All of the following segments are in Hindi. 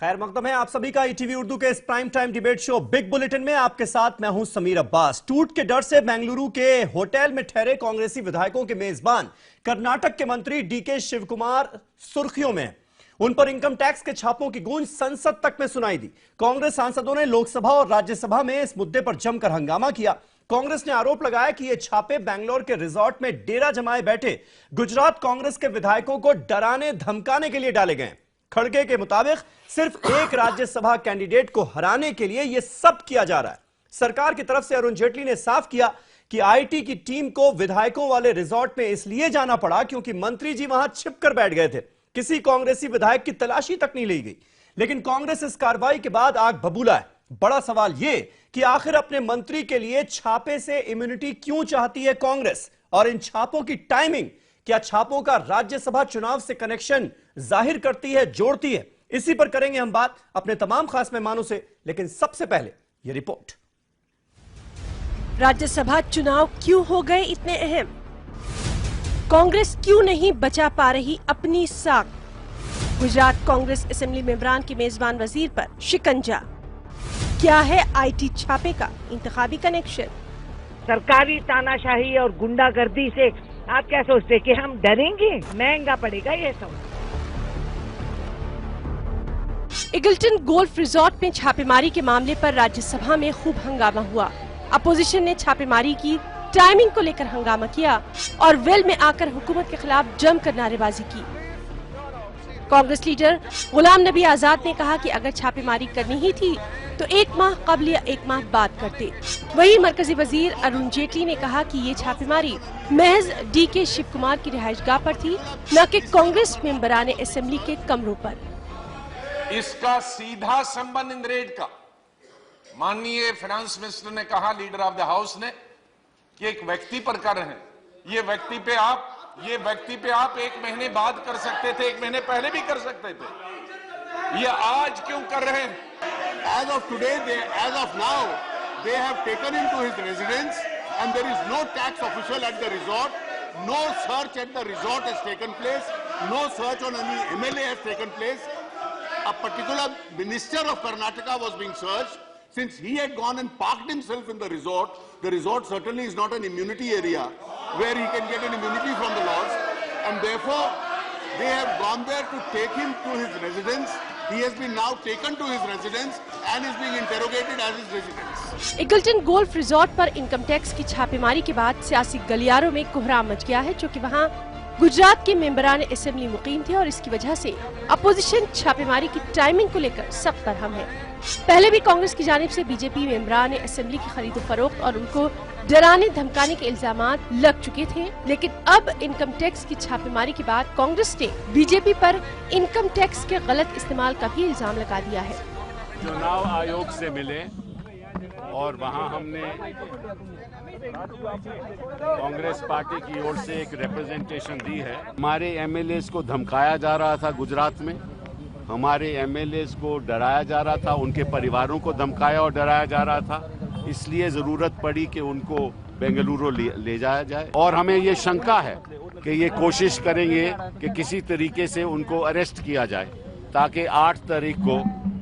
खैर मकदम है आप सभी का ईटीवी उर्दू के इस prime time debate show big bulletin में आपके साथ मैं हूं समीर अब्बास। टूट के डर से बेंगलुरु के होटल में ठहरे कांग्रेसी विधायकों के मेजबान कर्नाटक के मंत्री डीके शिवकुमार सुर्खियों में। उन पर इनकम टैक्स के छापों की गूंज संसद तक में सुनाई दी। कांग्रेस सांसदों ने लोकसभा और राज्यसभा में इस मुद्दे पर जमकर हंगामा किया। कांग्रेस ने आरोप लगाया कि ये छापे बेंगलोर के रिजॉर्ट में डेरा जमाए बैठे गुजरात कांग्रेस के विधायकों को डराने धमकाने के लिए डाले गए। खड़गे के मुताबिक सिर्फ एक राज्यसभा कैंडिडेट को हराने के लिए यह सब किया जा रहा है। सरकार की तरफ से अरुण जेटली ने साफ किया कि आईटी की टीम को विधायकों वाले रिजॉर्ट में इसलिए जाना पड़ा क्योंकि मंत्री जी वहां छिपकर बैठ गए थे। किसी कांग्रेसी विधायक की तलाशी तक नहीं ली गई। लेकिन कांग्रेस इस कार्रवाई के बाद आग बबूला है। बड़ा सवाल यह कि आखिर अपने मंत्री के लिए छापे से इम्यूनिटी क्यों चाहती है कांग्रेस, और इन छापों की टाइमिंग क्या छापों का राज्यसभा चुनाव से कनेक्शन जाहिर करती है, जोड़ती है? इसी पर करेंगे हम बात अपने तमाम खास मेहमानों से। लेकिन सबसे पहले यह रिपोर्ट। राज्यसभा चुनाव क्यों हो गए इतने अहम? कांग्रेस क्यों नहीं बचा पा रही अपनी साख? गुजरात कांग्रेस असेंबली मेंबरान के मेजबान वजीर पर शिकंजा। क्या है आईटी छापे का इंतखाबी कनेक्शन? सरकारी तानाशाही और गुंडागर्दी से आप क्या सोचते हैं कि हम डरेंगे? महंगा पड़ेगा ये सब। ईगल्टन गोल्फ रिजॉर्ट में छापेमारी के मामले पर राज्यसभा में खूब हंगामा हुआ। अपोजिशन ने छापेमारी की टाइमिंग को लेकर हंगामा किया और वेल में आकर हुकूमत के खिलाफ जमकर नारेबाजी की। कांग्रेस लीडर गुलाम नबी आजाद ने कहा कि अगर छापेमारी करनी ही थी तो 1 माह कबल या 1 माह बाद करते। वहीं मरकजी वजीर अरुण जेटली ने कहा कि ये छापेमारी महज डीके शिवकुमार की रिहाइशगाह पर थी, न कि कांग्रेस मेंबरान असेंबली के कमरों पर। इसका सीधा संबंध इन रेड का, माननीय फाइनेंस मिनिस्टर ने कहा, लीडर ऑफ द हाउस ने, कि एक व्यक्ति पर कर रहे हैं। ये व्यक्ति पे आप 1 महीने बाद कर सकते थे, 1 महीने पहले भी कर सकते थे। ये आज क्यों कर रहे हैं? As of today, as of now, they have taken him to his residence, and there is no tax official at the resort. No search at the resort has taken place. No search on any MLA has taken place. A particular minister of Karnataka was being searched. Since he had gone and parked himself in the resort certainly is not an immunity area where he can get an immunity from the laws, and therefore they have gone there to take him to his residence. He has been now taken to his residence and is being interrogated at his residence. Eagleton golf resort पर इनकम टैक्स की छापेमारी के बाद सियासी गलियारों में कोहराम मच गया है, क्योंकि वहां गुजरात के मेंबरान असेंबली मुकीम थे और इसकी वजह से अपोजिशन छापेमारी की टाइमिंग को लेकर सब बरहम है। पहले भी कांग्रेस की जानिब से बीजेपी मेंबरान असेंबली की खरीदो फरोख्त और उनको डराने धमकाने के इल्जामात लग चुके थे, लेकिन अब इनकम टैक्स की छापेमारी के बाद कांग्रेस ने बीजेपी पर इनकम टैक्स के गलत इस्तेमाल का भी इल्जाम लगा दिया है। चुनाव आयोग से मिले और वहां हमने कांग्रेस पार्टी की ओर से एक रिप्रेजेंटेशन दी है। हमारे एमएलएस को धमकाया जा रहा था गुजरात में, हमारे एमएलएस को डराया जा रहा था, उनके परिवारों को धमकाया और डराया जा रहा था। इसलिए जरूरत पड़ी कि उनको बेंगलुरु ले जाया जाए, और हमें ये शंका है कि ये कोशिश करेंगे कि किसी तरीके से उनको अरेस्ट किया जाए ताकि 8 तारीख को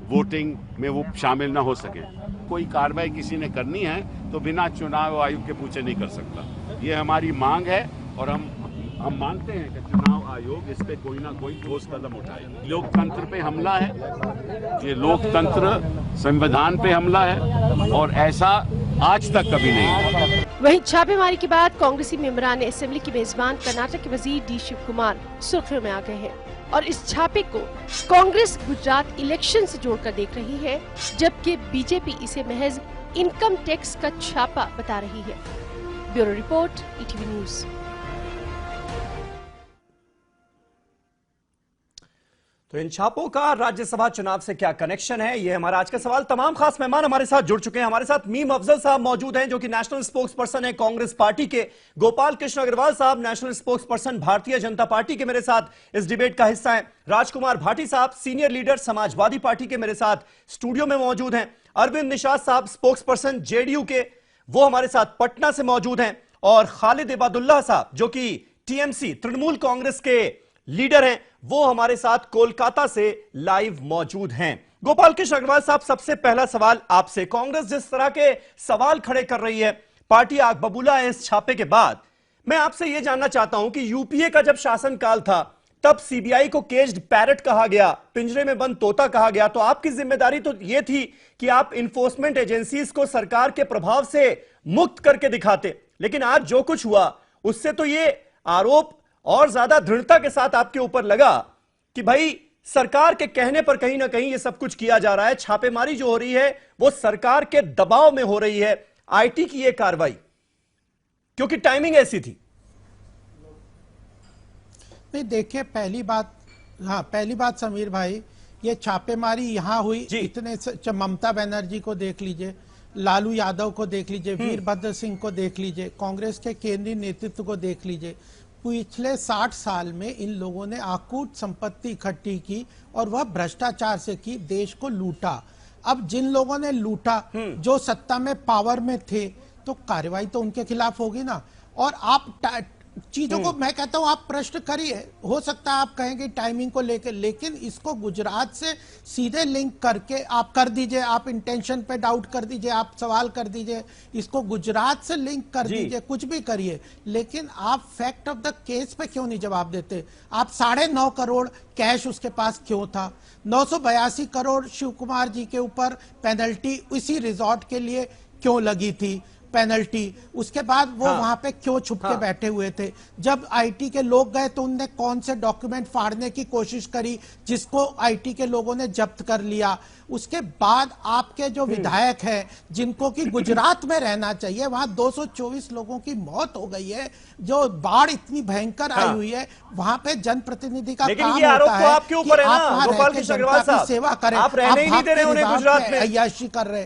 वोटिंग में वो शामिल न हो सके। कोई कार्रवाई किसी ने करनी है तो बिना चुनाव आयोग के पूछे नहीं कर सकता। ये हमारी मांग है और हम मानते हैं कि चुनाव आयोग इस पे कोई ना कोई ठोस कदम उठाए। लोकतंत्र पे हमला है, ये लोकतंत्र संविधान पे हमला है और ऐसा आज तक कभी नहीं। वहीं छापेमारी के बाद कांग्रेसी मेंबरान असेंबली के मेजबान कर्नाटक के वजीर डी शिवकुमार सुर्खियों में आ गए हैं और इस छापे को कांग्रेस गुजरात इलेक्शन से जोड़कर देख रही है, जबकि बीजेपी इसे महज इनकम टैक्स का छापा बता रही है। Bureau report, ETV news. तो इन छापों का राज्यसभा चुनाव से क्या कनेक्शन है, यह हमारा आज का सवाल। तमाम खास मेहमान हमारे साथ जुड़ चुके हैं। हमारे साथ मीम अफजल साहब मौजूद हैं, जो कि नेशनल स्पोक्स पर्सन है कांग्रेस पार्टी के। गोपाल कृष्ण अग्रवाल साहब national spokes person Bharatiya Janata party के मेरे साथ इस डिबेट का हिस्सा हैं। राजकुमार भाटी साहब सीनियर लीडर समाजवादी पार्टी के मेरे साथ स्टूडियो में मौजूद हैं। अरविंद निषाद साहब स्पोक्स पर्सन जेडीयू के, वो हमारे साथ पटना से मौजूद हैं। और खालिद इबादुल्लाह साहब जो कि टीएमसी तृणमूल कांग्रेस के लीडर हैं, वो हमारे साथ कोलकाता से लाइव मौजूद हैं। गोपाल कृष्ण अग्रवाल साहब, सबसे पहला सवाल आपसे, कांग्रेस जिस तरह के सवाल खड़े कर रही है, पार्टी आग बबूला है इस छापे के बाद, मैं आपसे यह जानना चाहता हूं कि यूपीए का जब शासनकाल था तब सीबीआई को केज्ड पैरट कहा गया, पिंजरे में बंद तोता कहा गया, तो आपकी जिम्मेदारी तो यह थी कि आप इन्फोर्समेंट एजेंसीज को सरकार के प्रभाव से मुक्त करके दिखाते। लेकिन आज जो कुछ हुआ उससे तो यह आरोप और ज्यादा दृढ़ता के साथ आपके ऊपर लगा कि भाई सरकार के कहने पर कहीं ना कहीं यह सब कुछ किया जा रहा है। छापेमारी जो हो रही है वो सरकार के दबाव में हो रही है, आईटी की यह कार्रवाई, क्योंकि टाइमिंग ऐसी थी। नहीं देखिए, पहली बात समीर भाई, ये छापेमारी यहां हुई, इतने ममता बनर्जी को देख लीजिए, लालू यादव को देख लीजिए, वीरभद्र सिंह को देख लीजिए, कांग्रेस के केंद्रीय नेतृत्व को देख लीजिए। पिछले 60 साल में इन लोगों ने अकूट संपत्ति इकट्ठी की और वह भ्रष्टाचार से की, देश को लूटा। अब जिन लोगों ने लूटा, जो सत्ता में पावर में थे, तो कार्रवाई तो उनके खिलाफ होगी ना। और आप चीजों को, मैं कहता हूं आप प्रश्न करिए, हो सकता है आप कहेंगे टाइमिंग को लेकर, लेकिन इसको गुजरात से सीधे लिंक करके आप कर दीजिए, आप इंटेंशन पे डाउट कर दीजिए, आप सवाल कर दीजिए, इसको गुजरात से लिंक कर दीजिए, कुछ भी करिए, लेकिन आप फैक्ट ऑफ द केस पे क्यों नहीं जवाब देते? आप 9.5 करोड़ कैश उसके पास क्यों था? 982 करोड़ शिव कुमार जी के ऊपर पेनल्टी इसी रिजॉर्ट के लिए क्यों लगी थी पेनल्टी? उसके बाद वो वहां पे क्यों छुप के बैठे हुए थे? जब आईटी के लोग गए तो उनने कौन से डॉक्यूमेंट फाड़ने की कोशिश करी जिसको आईटी के लोगों ने जब्त कर लिया? उसके बाद आपके जो विधायक हैं, जिनको कि गुजरात में रहना चाहिए, वहां 224 लोगों की मौत हो गई है, जो बाढ़ इतनी भयंकर आई हुई है, वहां पे जनप्रतिनिधि का काम होता है आपके ऊपर है ना गोपाल कृष्ण अग्रवाल साहब, सेवा करें, आप रहने ही नहीं दे रहे उन्हें गुजरात में, अय्याशी कर रहे,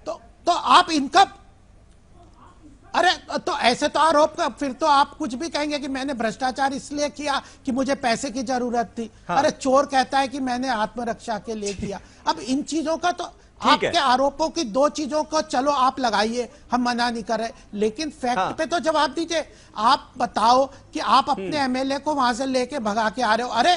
तो आप इनका, अरे तो ऐसे तो आरोप का, फिर तो आप कुछ भी कहेंगे कि मैंने भ्रष्टाचार इसलिए किया कि मुझे पैसे की जरूरत थी। अरे चोर कहता है कि मैंने आत्मरक्षा के लिए किया। अब इन चीजों का तो आपके आरोपों की 2 चीजों को चलो आप लगाइए, हम मना नहीं कर रहे, लेकिन फैक्ट पे तो जवाब दीजिए। आप बताओ कि आप अपने एमएलए को वहां से लेके भगा के आ रहे हो। अरे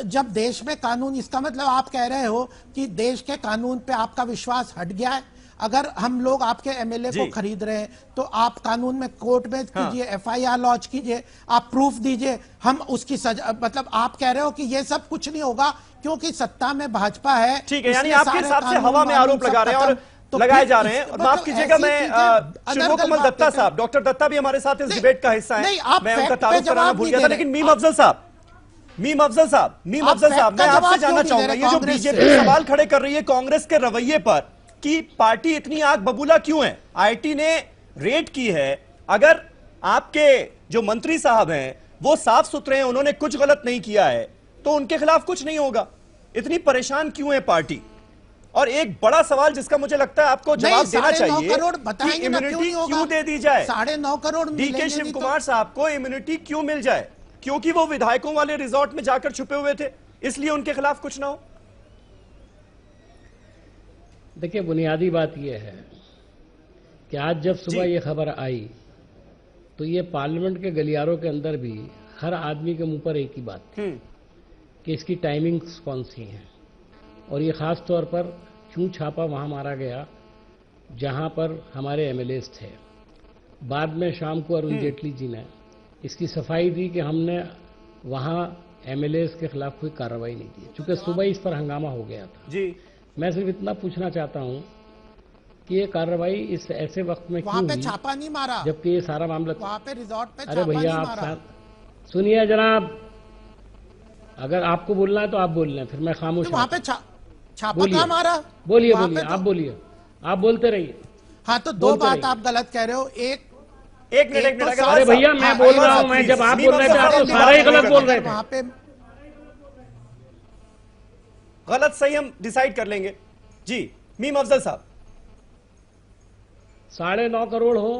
जब देश में कानून, इसका मतलब आप कह रहे हो कि देश के कानून पे आपका विश्वास हट गया है? अगर हम लोग आपके एमएलए को खरीद रहे हैं तो आप कानून में कोर्ट में कीजिए, एफआईआर लॉन्च कीजिए, आप प्रूफ दीजिए, हम उसकी सजा, मतलब आप कह रहे हो कि ये सब कुछ नहीं होगा क्योंकि सत्ता में भाजपा है। ठीक है, यानी आपके हिसाब से हवा में आरोप लगा रहे हैं और तो लगाए जा रहे हैं। और माफ कीजिएगा, मैं शिवकमल दत्ता साहब, डॉक्टर दत्ता भी हमारे साथ इस डिबेट का हिस्सा है, मैं उनका तारुफ कराना भूल गया था। लेकिन मीम अफजल साहब, मैं आपसे जानना चाहूंगा, ये जो बीजेपी सवाल खड़े कर रही है कांग्रेस के रवैये पर कि पार्टी इतनी आग बबूला क्यों है, आईटी ने रेड की है, अगर आपके जो मंत्री साहब हैं वो साफ सुथरे हैं, उन्होंने कुछ गलत नहीं किया है, तो उनके खिलाफ कुछ नहीं होगा, इतनी परेशान क्यों है पार्टी? और एक बड़ा सवाल जिसका मुझे लगता है आपको जवाब देना चाहिए कि इम्यूनिटी क्यों दे दी जाए? 9.5 करोड़ डीके शिव कुमार साहब को इम्यूनिटी क्यों मिल जाए? क्योंकि वो विधायकों वाले रिजॉर्ट में जाकर छुपे हुए थे, इसलिए उनके खिलाफ कुछ ना हो? देखिए, बुनियादी बात यह है कि आज जब सुबह ये खबर आई तो ये पार्लियामेंट के गलियारों के अंदर भी हर आदमी के मुंह पर एक ही बात थी कि इसकी टाइमिंग्स कौन सी हैं, और ये खास तौर पर क्यों छापा वहां मारा गया जहां पर हमारे एमएलएस थे। बाद में शाम को अरुण जेटली जी ने इसकी सफाई दी कि हमने वहां एमएलएस के खिलाफ कोई कार्रवाई नहीं की, चूंकि सुबह इस पर हंगामा हो गया था। जी, मैं सिर्फ इतना पूछना चाहता हूं कि ये कार्रवाई इस ऐसे वक्त में क्यों हुई, छापा नहीं मारा जबकि ये सारा मामला वहां पे रिजॉर्ट पे? अरे भैया, आप सुनिए जनाब, अगर आपको बोलना है तो आप बोल लें, फिर मैं खामोश। वहां पे छापा कहाँ मारा? बोलिए, आप बोलिए, आप बोलते रहिए। हाँ, तो 2 बात आप गलत कह रहे हो। एक मिनट। अरे भैया, मैं बोल रहा हूँ, मैं जब आप बोल रहे थे आप तो सारा ही गलत बोल रहे थे। वहां पे गलत सही हम डिसाइड कर लेंगे। जी, मीम अफजल साहब। 9.5 करोड़ हो,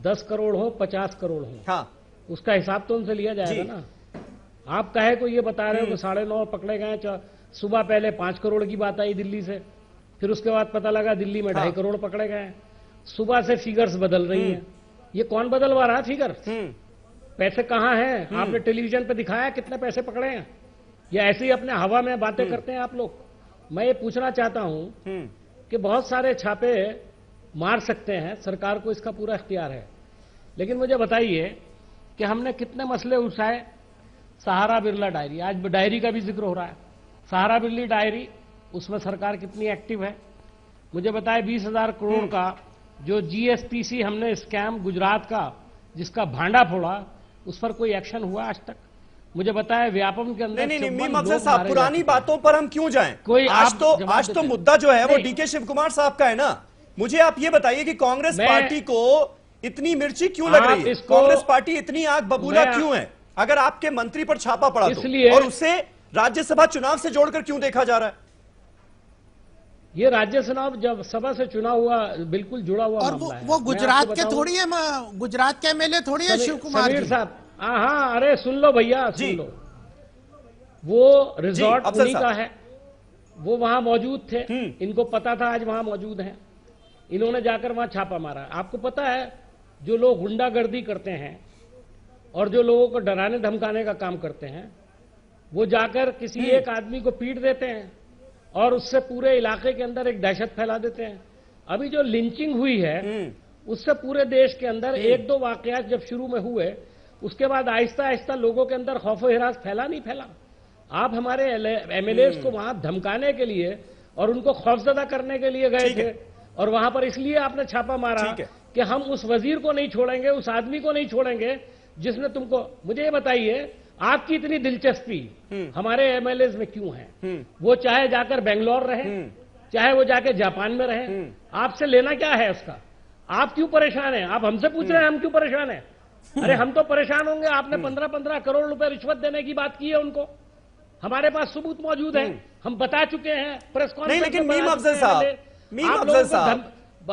10 करोड़ हो, 50 करोड़ हो, हाँ, उसका हिसाब तो उनसे लिया जाएगा ना। आप कहे को ये बता रहे हो कि 9.5 पकड़े गए, सुबह पहले 5 करोड़ की बात आई दिल्ली से, फिर उसके बाद पता लगा दिल्ली में 2.5 करोड़ पकड़े गए। सुबह से फिगर्स बदल रही हैं। ये कौन बदलवा रहा है फिगर? पैसे कहाँ हैं? आपने टेलीविजन पे दिखाया कितने पैसे पकड़े हैं, या ऐसे ही अपने हवा में बातें करते हैं आप लोग? मैं ये पूछना चाहता हूं कि बहुत सारे छापे मार सकते हैं, सरकार को इसका पूरा इख्तियार है, लेकिन मुझे बताइए कि हमने कितने मसले उठाए। सहारा बिरला डायरी, आज डायरी का भी जिक्र हो रहा है, सहारा बिरला डायरी, उसमें सरकार कितनी एक्टिव है। मुझे बताए 20,000 करोड़ का जो जीएसटीसी हमने स्कैम गुजरात का जिसका भांडा फोड़ा, उस पर कोई एक्शन हुआ आज तक? मुझे बताया व्यापम के अंदर नहीं, मीम अफजल साहब, पुरानी बातों पर हम क्यों जाएं? कोई आज तो मुद्दा जो है वो डीके शिव कुमार साहब का है ना। मुझे आप ये बताइए कि कांग्रेस पार्टी को इतनी मिर्ची क्यों लग रही है? कांग्रेस पार्टी इतनी आग बबूला क्यों है? अगर आपके मंत्री पर छापा पड़ा तो, और उससे राज्यसभा चुनाव से जोड़कर क्यों देखा जा रहा है? ये राज्यसभा जब सभा से चुनाव हुआ, बिल्कुल जुड़ा हुआ और मामला है। वो गुजरात के थोड़ी है, गुजरात के एमएलए थोड़ी है शिव कुमार समीर साहब। हाँ, अरे सुन लो भैया, सुन लो। वो रिजॉर्ट उन्हीं का है, वो वहां मौजूद थे, इनको पता था आज वहां मौजूद हैं, इन्होंने जाकर वहां छापा मारा। आपको पता है जो लोग गुंडागर्दी करते हैं और जो लोगों को डराने धमकाने का काम करते हैं, वो जाकर किसी एक आदमी को पीट देते हैं और उससे पूरे इलाके के अंदर एक दहशत फैला देते हैं। अभी जो लिंचिंग हुई है उससे पूरे देश के अंदर एक दो वाकयात जब शुरू में हुए, उसके बाद आहिस्ता आहिस्ता लोगों के अंदर खौफ हिरास फैला नहीं फैला। आप हमारे एमएलए को वहां धमकाने के लिए और उनको खौफजदा करने के लिए गए थे, और वहां पर इसलिए आपने छापा मारा कि हम उस वजीर को नहीं छोड़ेंगे, उस आदमी को नहीं छोड़ेंगे जिसने तुमको। मुझे ये बताइए, आपकी इतनी दिलचस्पी हमारे एमएलए में क्यों है? वो चाहे जाकर बेंगलोर रहे, चाहे वो जाके जापान में रहे, आपसे लेना क्या है उसका? आप क्यों परेशान हैं? आप हमसे पूछ रहे हैं हम क्यों परेशान हैं? अरे हम तो परेशान होंगे। आपने 15-15 करोड़ रुपए रिश्वत देने की बात की है उनको, हमारे पास सबूत मौजूद है, हम बता चुके हैं प्रेस कॉन्फ्रेंस। लेकिन मीम अफजल साहब,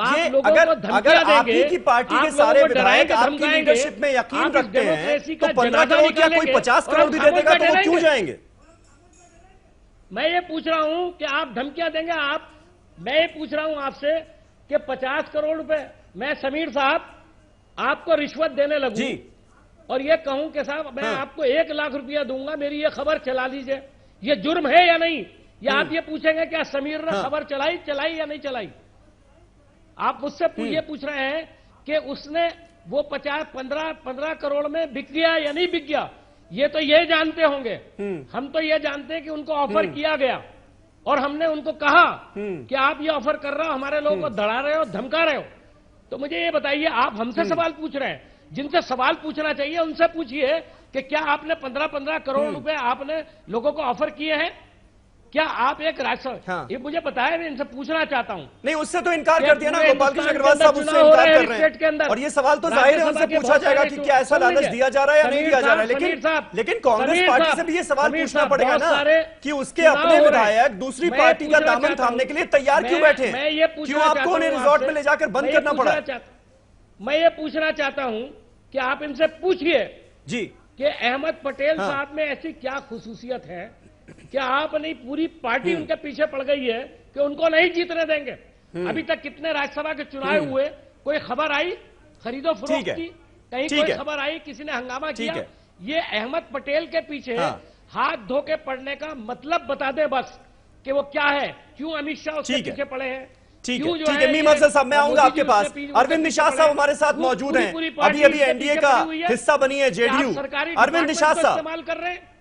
ये अगर आपकी की पार्टी के सारे विधायक आपकी लीडरशिप में यकीन रखते हैं तो 15 करोड़ क्या कोई 50 करोड़ भी दे देगा तो वो क्यों जाएंगे? मैं ये पूछ रहा हूं कि आप धमकियां देंगे? मैं ये पूछ रहा हूं आपसे कि 50 करोड़ रुपए मैं समीर साहब आपको रिश्वत देने लगूं और ये कहूं कि साहब मैं आपको 1 लाख रुपया दूंगा, मेरी ये खबर चला लीजिए, ये जुर्म है या नहीं? या आप ये पूछेंगे क्या समीर ने खबर चलाई या नहीं चलाई? आप मुझसे ये पूछ रहे हैं कि उसने वो 15 करोड़ में बिक गया या नहीं बिक गया? ये तो ये जानते होंगे। हम तो ये जानते हैं कि उनको ऑफर किया गया और हमने उनको कहा कि आप ये ऑफर कर रहे हो, हमारे लोगों को धड़ा रहे हो, धमका रहे हो। तो मुझे ये बताइए, आप हमसे सवाल पूछ रहे हैं, जिनसे सवाल पूछना चाहिए उनसे पूछिए कि क्या आपने 15-15 करोड़ रुपए आपने लोगों को ऑफर किए हैं? क्या आप एक राज्य ये मुझे बताया, मैं इनसे पूछना चाहता हूं। नहीं, उससे तो इनकार कर दिया ना गोपाल कृष्ण अग्रवाल साहब, उससे इनकार कर रहे हैं। और ये सवाल तो जाहिर है उनसे पूछा जाएगा कि क्या ऐसा लालच दिया जा रहा है या नहीं दिया जा रहा है। लेकिन कांग्रेस पार्टी से भी ये सवाल पूछना पड़ेगा ना कि उसके अपने विधायक दूसरी पार्टी का दामन थामने के लिए तैयार क्यों बैठे? क्यों आपको उन्हें रिजॉर्ट में ले जाकर बंद करना पड़ा? मैं ये पूछना चाहता हूं कि आप इनसे पूछिए जी कि अहमद पटेल साहब में ऐसी क्या खुसूसियत है कि आप नहीं पूरी पार्टी उनके पीछे पड़ गई है कि उनको नहीं जीतने देंगे। अभी तक कितने राज्यसभा के चुनाव हुए, कोई खबर आई खरीदो फरोख्त की? कहीं कोई खबर आई किसी ने हंगामा किया? ये अहमद पटेल के पीछे हाथ धो के पड़ने का मतलब बता दे बस कि वो क्या है, क्यों अमित शाह उसके पीछे पड़े हैं। ठीक है मीम अफजल साहब, मैं आऊंगा आपके पास। अरविंद निषाद साहब हमारे साथ मौजूद हैं, अभी एनडीए का हिस्सा बनी है जेडीयू। अरविंद निषाद साहब इस्तेमाल कर रहे हैं।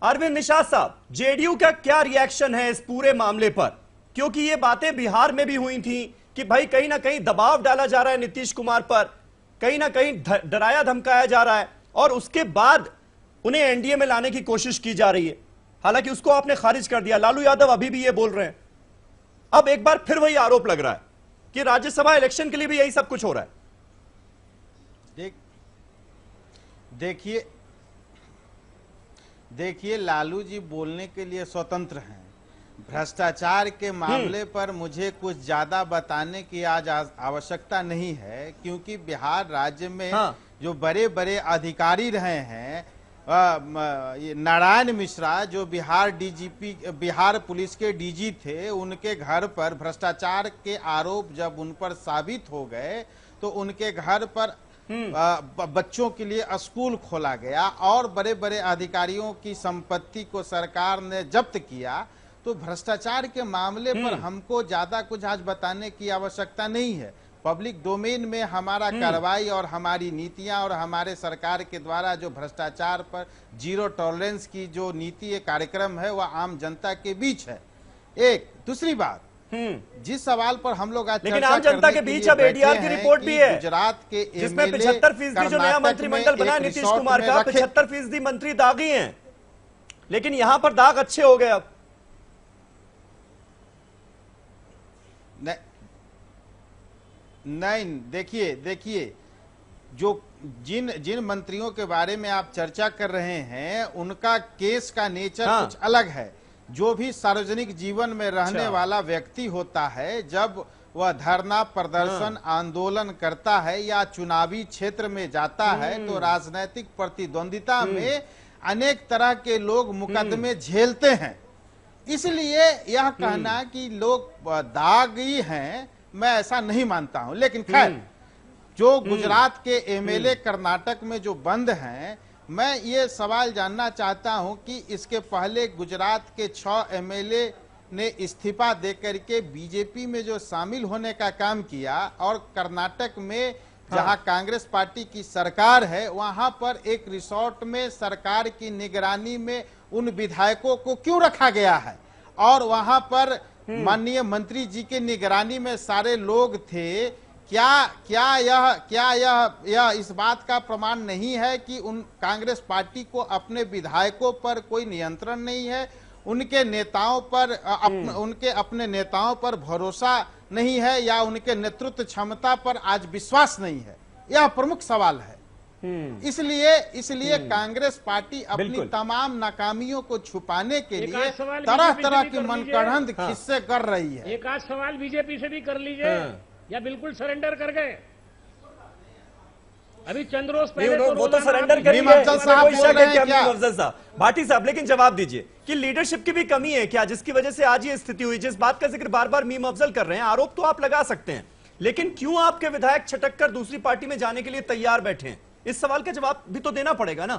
अरविंद निषाद साहब, जेडीयू का क्या रिएक्शन है इस पूरे मामले पर? क्योंकि ये बातें बिहार में भी हुई थी कि भाई कहीं ना कहीं दबाव डाला जा रहा है नीतीश कुमार पर, कहीं ना कहीं डराया धमकाया जा रहा है, और उसके बाद उन्हें एनडीए में लाने की कोशिश की जा रही है। हालांकि उसको आपने खारिज कर दिया। लालू यादव अभी भी ये बोल रहे हैं। अब एक बार फिर वही आरोप लग रहा है कि राज्यसभा इलेक्शन के लिए भी यही सब कुछ हो रहा है। देखिए लालू जी बोलने के लिए स्वतंत्र हैं। भ्रष्टाचार के मामले पर मुझे कुछ ज्यादा बताने की आज आवश्यकता नहीं है, क्योंकि बिहार राज्य में जो बड़े बड़े अधिकारी रहे हैं, नारायण मिश्रा जो बिहार पुलिस के डीजी थे, उनके घर पर भ्रष्टाचार के आरोप जब उन पर साबित हो गए तो उनके घर पर बच्चों के लिए स्कूल खोला गया और बड़े बड़े अधिकारियों की संपत्ति को सरकार ने जब्त किया। तो भ्रष्टाचार के मामले पर हमको ज्यादा कुछ आज बताने की आवश्यकता नहीं है। पब्लिक डोमेन में हमारा कार्रवाई और हमारी नीतियां और हमारे सरकार के द्वारा जो भ्रष्टाचार पर जीरो टॉलरेंस की जो नीति कार्यक्रम है वह आम जनता के बीच है। एक दूसरी बात, जिस सवाल पर हम लोग आज लेकिन आम जनता के बीच अब एडीआर की रिपोर्ट भी है गुजरात के जिसमें 75% जो नया मंत्रिमंडल बना नीतीश कुमार का 75% मंत्री दागी हैं, लेकिन यहां पर दाग अच्छे हो गए अब। नहीं, देखिए जो जिन मंत्रियों के बारे में आप चर्चा कर रहे हैं उनका केस का नेचर कुछ अलग है। जो भी सार्वजनिक जीवन में रहने वाला व्यक्ति होता है, जब वह धरना प्रदर्शन आंदोलन करता है या चुनावी क्षेत्र में जाता है तो राजनीतिक प्रतिद्वंदिता में अनेक तरह के लोग मुकदमे झेलते हैं। इसलिए यह कहना कि लोग दागी हैं, मैं ऐसा नहीं मानता हूं। लेकिन खैर, जो गुजरात के एमएलए कर्नाटक में जो बंद हैं, मैं ये सवाल जानना चाहता हूं कि इसके पहले गुजरात के 6 एमएलए ने इस्तीफा देकर के बीजेपी में जो शामिल होने का काम किया और कर्नाटक में जहां कांग्रेस पार्टी की सरकार है वहां पर एक रिसोर्ट में सरकार की निगरानी में उन विधायकों को क्यों रखा गया है और वहां पर माननीय मंत्री जी के निगरानी में सारे लोग थे। क्या यह इस बात का प्रमाण नहीं है कि उन कांग्रेस पार्टी को अपने विधायकों पर कोई नियंत्रण नहीं है, उनके नेताओं पर उनके अपने नेताओं पर भरोसा नहीं है या उनके नेतृत्व क्षमता पर आज विश्वास नहीं है? यह प्रमुख सवाल है। इसलिए कांग्रेस पार्टी अपनी तमाम नाकामियों को छुपाने के लिए तरह तरह की मनगढ़ंत किस्से कर रही है। एक आध सवाल बीजेपी से भी कर लीजिए या बिल्कुल सरेंडर कर गए? अभी चंद रोज पहले वो तो सरेंडर करेंगे भाटी साहब, लेकिन जवाब दीजिए कि लीडरशिप की भी कमी है क्या जिसकी वजह से आज ये स्थिति हुई? जिस बात का जिक्र बार बार मीम अफजल कर रहे हैं, आरोप तो आप लगा सकते हैं, लेकिन क्यों आपके विधायक छटक कर दूसरी पार्टी में जाने के लिए तैयार बैठे हैं? इस सवाल का जवाब भी तो देना पड़ेगा ना,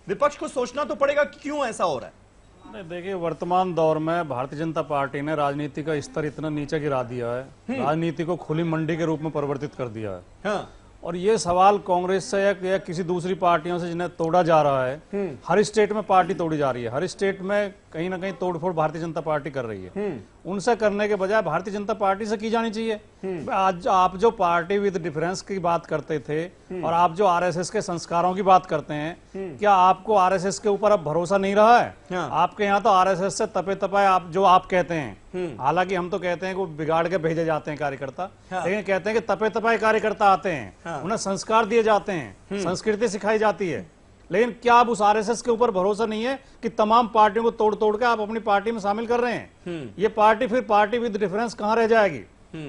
विपक्ष को सोचना तो पड़ेगा कि क्यों ऐसा हो रहा है। नहीं, देखिए वर्तमान दौर में भारतीय जनता पार्टी ने राजनीति का स्तर इतना नीचे गिरा दिया है, राजनीति को खुली मंडी के रूप में परिवर्तित कर दिया है। और ये सवाल कांग्रेस से या किसी दूसरी पार्टियों से जिन्हें तोड़ा जा रहा है, हर स्टेट में पार्टी तोड़ी जा रही है, हर स्टेट में कहीं ना कहीं तोड़फोड़ भारतीय जनता पार्टी कर रही है। उनसे करने के बजाय भारतीय जनता पार्टी से की जानी चाहिए। आज आप जो पार्टी विद डिफरेंस की बात करते थे और आप जो आरएसएस के संस्कारों की बात करते हैं, क्या आपको आरएसएस के ऊपर अब भरोसा नहीं रहा है? आपके यहाँ तो आरएसएस से तपे तपाए आप जो आप कहते हैं, हालांकि हम तो कहते हैं कि बिगाड़ के भेजे जाते हैं कार्यकर्ता, लेकिन कहते हैं कि तपे तपाए कार्यकर्ता आते हैं, उन्हें संस्कार दिए जाते हैं, संस्कृति सिखाई जाती है। लेकिन क्या अब उस आरएसएस के ऊपर भरोसा नहीं है कि तमाम पार्टियों को तोड़ तोड़ के आप अपनी पार्टी में शामिल कर रहे हैं? ये पार्टी फिर पार्टी विद डिफरेंस कहां रह जाएगी?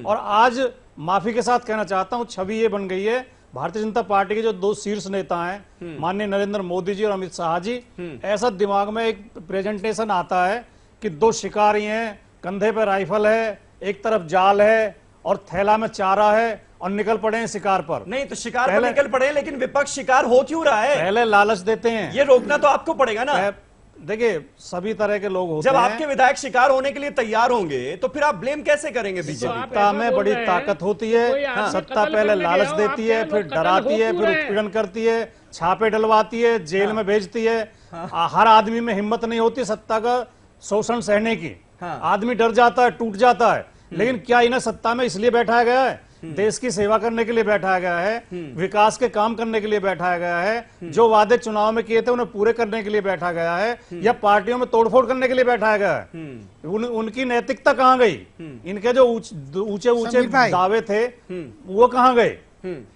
और आज माफी के साथ कहना चाहता हूं, छवि ये बन गई है भारतीय जनता पार्टी के जो 2 शीर्ष नेता हैं, माननीय नरेंद्र मोदी जी और अमित शाह जी, ऐसा दिमाग में एक प्रेजेंटेशन आता है कि 2 शिकारी हैं, कंधे पे राइफल है, एक तरफ जाल है और थैला में चारा है और निकल पड़े हैं शिकार पर। नहीं तो शिकार पर निकल पड़े हैं, लेकिन विपक्ष शिकार हो क्यों रहा है? पहले लालच देते हैं, ये रोकना तो आपको पड़ेगा ना। देखिए सभी तरह के लोग होते हैं, जब हैं। आपके विधायक शिकार होने के लिए तैयार होंगे तो फिर आप ब्लेम कैसे करेंगे? बीजेपी सत्ता में बड़ी ताकत होती है, सत्ता पहले लालच देती है, फिर डराती है, फिर उत्पीड़न करती है, छापे डलवाती है, जेल में भेजती है। हर आदमी में हिम्मत नहीं होती सत्ता का शोषण सहने की, आदमी डर जाता है, टूट जाता है। लेकिन क्या इन्हें सत्ता में इसलिए बैठाया गया है? देश की सेवा करने के लिए बैठाया गया है, विकास के काम करने के लिए बैठाया गया है, जो वादे चुनाव में किए थे उन्हें पूरे करने के लिए बैठा गया है, या पार्टियों में तोड़फोड़ करने के लिए बैठाया गया है? उनकी नैतिकता कहां गई? इनके जो ऊंचे ऊंचे दावे थे वो कहां गए?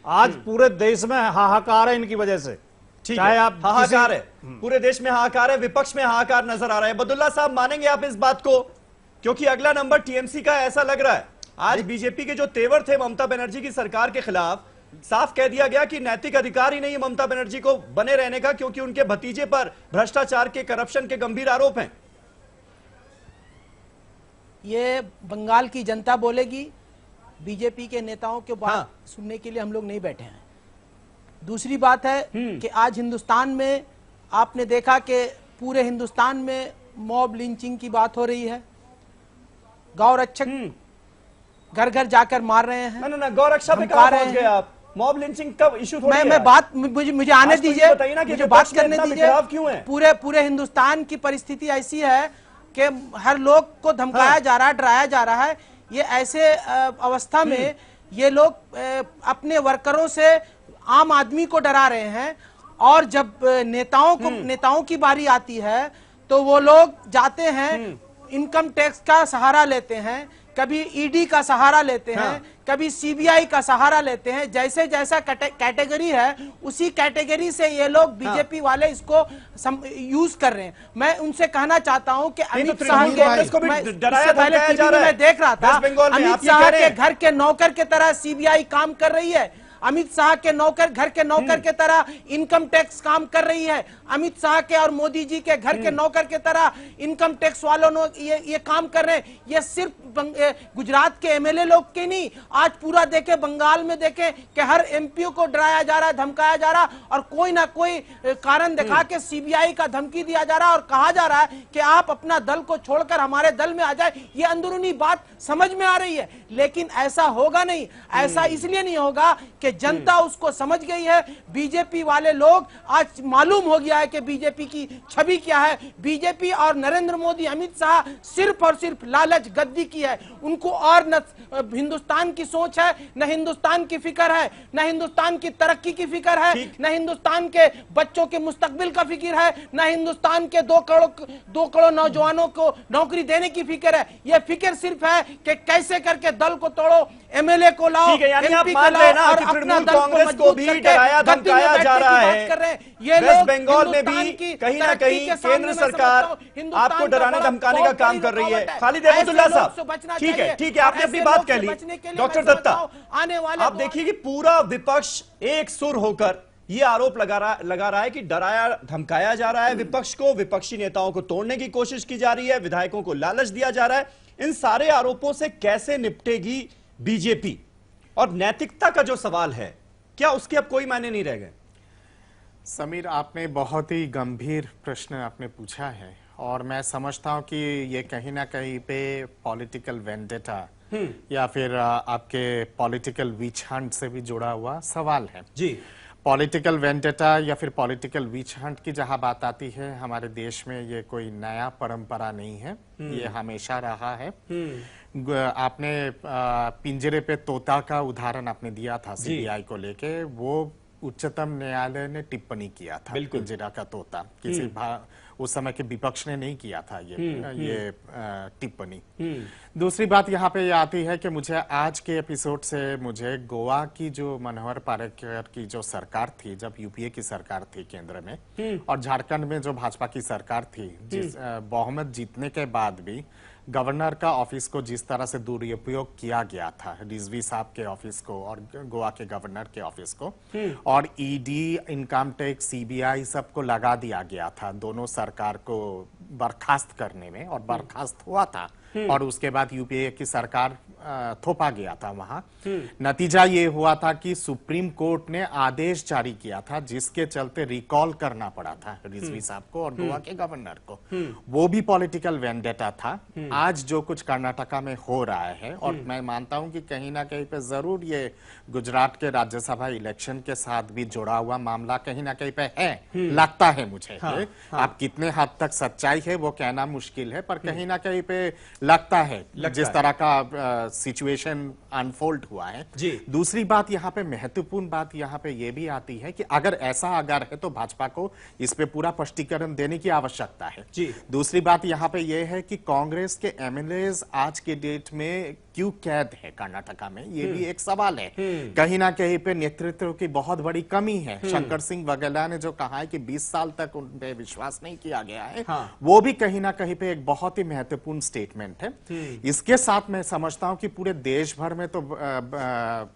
आज पूरे देश में हाहाकार है इनकी वजह से। चाहे आप हाहाकार है, पूरे देश में हाहाकार है, विपक्ष में हाहाकार नजर आ रहा है। बदुल्ला साहब, मानेंगे आप इस बात को? क्योंकि अगला नंबर टीएमसी का ऐसा लग रहा है। आज बीजेपी के जो तेवर थे ममता बनर्जी की सरकार के खिलाफ, साफ कह दिया गया कि नैतिक अधिकार ही नहीं है ममता बनर्जी को बने रहने का, क्योंकि उनके भतीजे पर भ्रष्टाचार के, करप्शन के गंभीर आरोप हैं। ये बंगाल की जनता बोलेगी, बीजेपी के नेताओं के बात सुनने के लिए हम लोग नहीं बैठे हैं। दूसरी बात है कि आज हिंदुस्तान में आपने देखा कि पूरे हिंदुस्तान में मॉब लिंचिंग की बात हो रही है, गौ रक्षक घर घर जाकर मार रहे हैं। ना गौ रक्षा पे कहां पहुंच गए आप? मॉब लिंचिंग कब इशू थोड़ी है? मैं बात मुझे आने दीजिए, मुझे बात करने दीजिए। क्यों है? पूरे हिंदुस्तान की परिस्थिति ऐसी है कि हर लोग को धमकाया जा रहा है, डराया जा रहा है। ये ऐसे अवस्था में ये लोग अपने वर्करों से आम आदमी को डरा रहे हैं, और जब नेताओं की बारी आती है तो वो लोग जाते हैं, इनकम टैक्स का सहारा लेते हैं, कभी ईडी का सहारा लेते हैं, कभी सीबीआई का सहारा लेते हैं। जैसे जैसा कैटेगरी है उसी कैटेगरी से ये लोग बीजेपी वाले इसको यूज कर रहे हैं। मैं उनसे कहना चाहता हूं कि अमित शाह के पहले टीवी में मैं देख रहा था, अमित शाह के घर के नौकर की तरह सीबीआई काम कर रही है, अमित शाह के घर के नौकर के तरह इनकम टैक्स काम कर रही है, अमित शाह के और मोदी जी के घर के नौकर के तरह इनकम टैक्स वालों ने ये काम कर रहे हैं। ये सिर्फ गुजरात के एमएलए लोग के नहीं, आज पूरा देखे, बंगाल में देखे कि हर एमपीओ को डराया जा रहा है, धमकाया जा रहा, और कोई ना कोई कारण दिखा के सीबीआई का धमकी दिया जा रहा है, और कहा जा रहा है कि आप अपना दल को छोड़कर हमारे दल में आ जाए। ये अंदरूनी बात समझ में आ रही है, लेकिन ऐसा होगा नहीं। ऐसा इसलिए नहीं होगा कि जनता उसको समझ गई है। बीजेपी वाले लोग आज मालूम हो गया है कि बीजेपी की छवि क्या है। बीजेपी और नरेंद्र मोदी, अमित शाह सिर्फ और सिर्फ लालच, गद्दी की है। उनको और न हिंदुस्तान की सोच है, न हिंदुस्तान की फिक्र है, न हिंदुस्तान की तरक्की की फिक्र है, न हिंदुस्तान के बच्चों के मुस्तकबिल का फिक्र है, न हिंदुस्तान के 2 करोड़ नौजवानों को नौकरी देने की फिक्र है। यह फिक्र सिर्फ है कि कैसे करके दल को तोड़ो, एमएलए को लाओ, एमपी को लाओ, और अपना दल को मजबूत डराया धमकाया जा रहा है। ये वेस्ट बंगाल में भी कहीं ना कहीं केंद्र सरकार आपको डराने धमकाने का काम कर रही है। खालिद अहमदुल्ला साहब, ठीक है, आपने अपनी बात कह ली। डॉक्टर दत्ता, आने वाले आप देखिए कि पूरा विपक्ष एक सुर होकर ये आरोप लगा रहा है कि डराया धमकाया जा रहा है विपक्ष को, विपक्षी नेताओं को तोड़ने की कोशिश की जा रही है, विधायकों को लालच दिया जा रहा है। इन सारे आरोपों से कैसे निपटेगी बीजेपी? और नैतिकता का जो सवाल है, क्या उसके अब कोई मायने नहीं रह गए? समीर, आपने बहुत ही गंभीर प्रश्न आपने पूछा है, और मैं समझता हूं कि ये कहीं ना कहीं पे पॉलिटिकल वेंडेटा या फिर आपके पॉलिटिकल विच हंट से भी जुड़ा हुआ सवाल है जी। पॉलिटिकल वेंडेटा या फिर पॉलिटिकल विच हंट की जहां बात आती है, हमारे देश में ये कोई नया परंपरा नहीं है, ये हमेशा रहा है। आपने पिंजरे पे तोता का उदाहरण आपने दिया था सीबीआई को लेके, वो उच्चतम न्यायालय ने टिप्पणी किया था, पिंजरा का तोता। किसी उस समय के विपक्ष ने नहीं किया था ये टिप्पणी। दूसरी बात यहाँ पे ये आती है कि मुझे आज के एपिसोड से मुझे गोवा की जो मनोहर पार्रिकर की जो सरकार थी, जब यूपीए की सरकार थी केंद्र में, और झारखंड में जो भाजपा की सरकार थी, जिस बहुमत जीतने के बाद भी गवर्नर का ऑफिस को जिस तरह से दुरुपयोग किया गया था, रिजवी साहब के ऑफिस को और गोवा के गवर्नर के ऑफिस को, और ईडी, इनकम टैक्स, सीबीआई सबको लगा दिया गया था दोनों सरकार को बर्खास्त करने में, और बर्खास्त हुआ था, और उसके बाद यूपीए की सरकार थोपा गया था वहां। नतीजा ये हुआ था कि सुप्रीम कोर्ट ने आदेश जारी किया था, जिसके चलते रिकॉल करना पड़ा था रिजवी साहब को और गोवा के गवर्नर को। वो भी पॉलिटिकल वेंडेटा था। आज जो कुछ कर्नाटका में हो रहा है, और मैं मानता हूं कि कहीं ना कहीं पे जरूर ये गुजरात के राज्यसभा इलेक्शन के साथ भी जुड़ा हुआ मामला कहीं ना कहीं पे है, लगता है मुझे। आप कितने हद तक सच्चाई है वो कहना मुश्किल है, पर कहीं ना कहीं पे लगता है जिस तरह का सिचुएशन अनफोल्ड हुआ है। दूसरी बात यहाँ पे, महत्वपूर्ण बात यहाँ पे ये भी आती है कि अगर ऐसा है तो भाजपा को इस पे पूरा स्पष्टीकरण देने की आवश्यकता है। दूसरी बात यहाँ पे ये है कि कांग्रेस के एमएलएज आज के डेट में क्यों कैद है कर्नाटका में, ये भी एक सवाल है। कहीं ना कहीं पे नेतृत्व की बहुत बड़ी कमी है। शंकर सिंह वगैरह ने जो कहा है कि 20 साल तक उन पे विश्वास नहीं किया गया है, वो भी कहीं ना कहीं पे एक बहुत ही महत्वपूर्ण स्टेटमेंट है। इसके साथ मैं समझता हूं कि पूरे देश भर में तो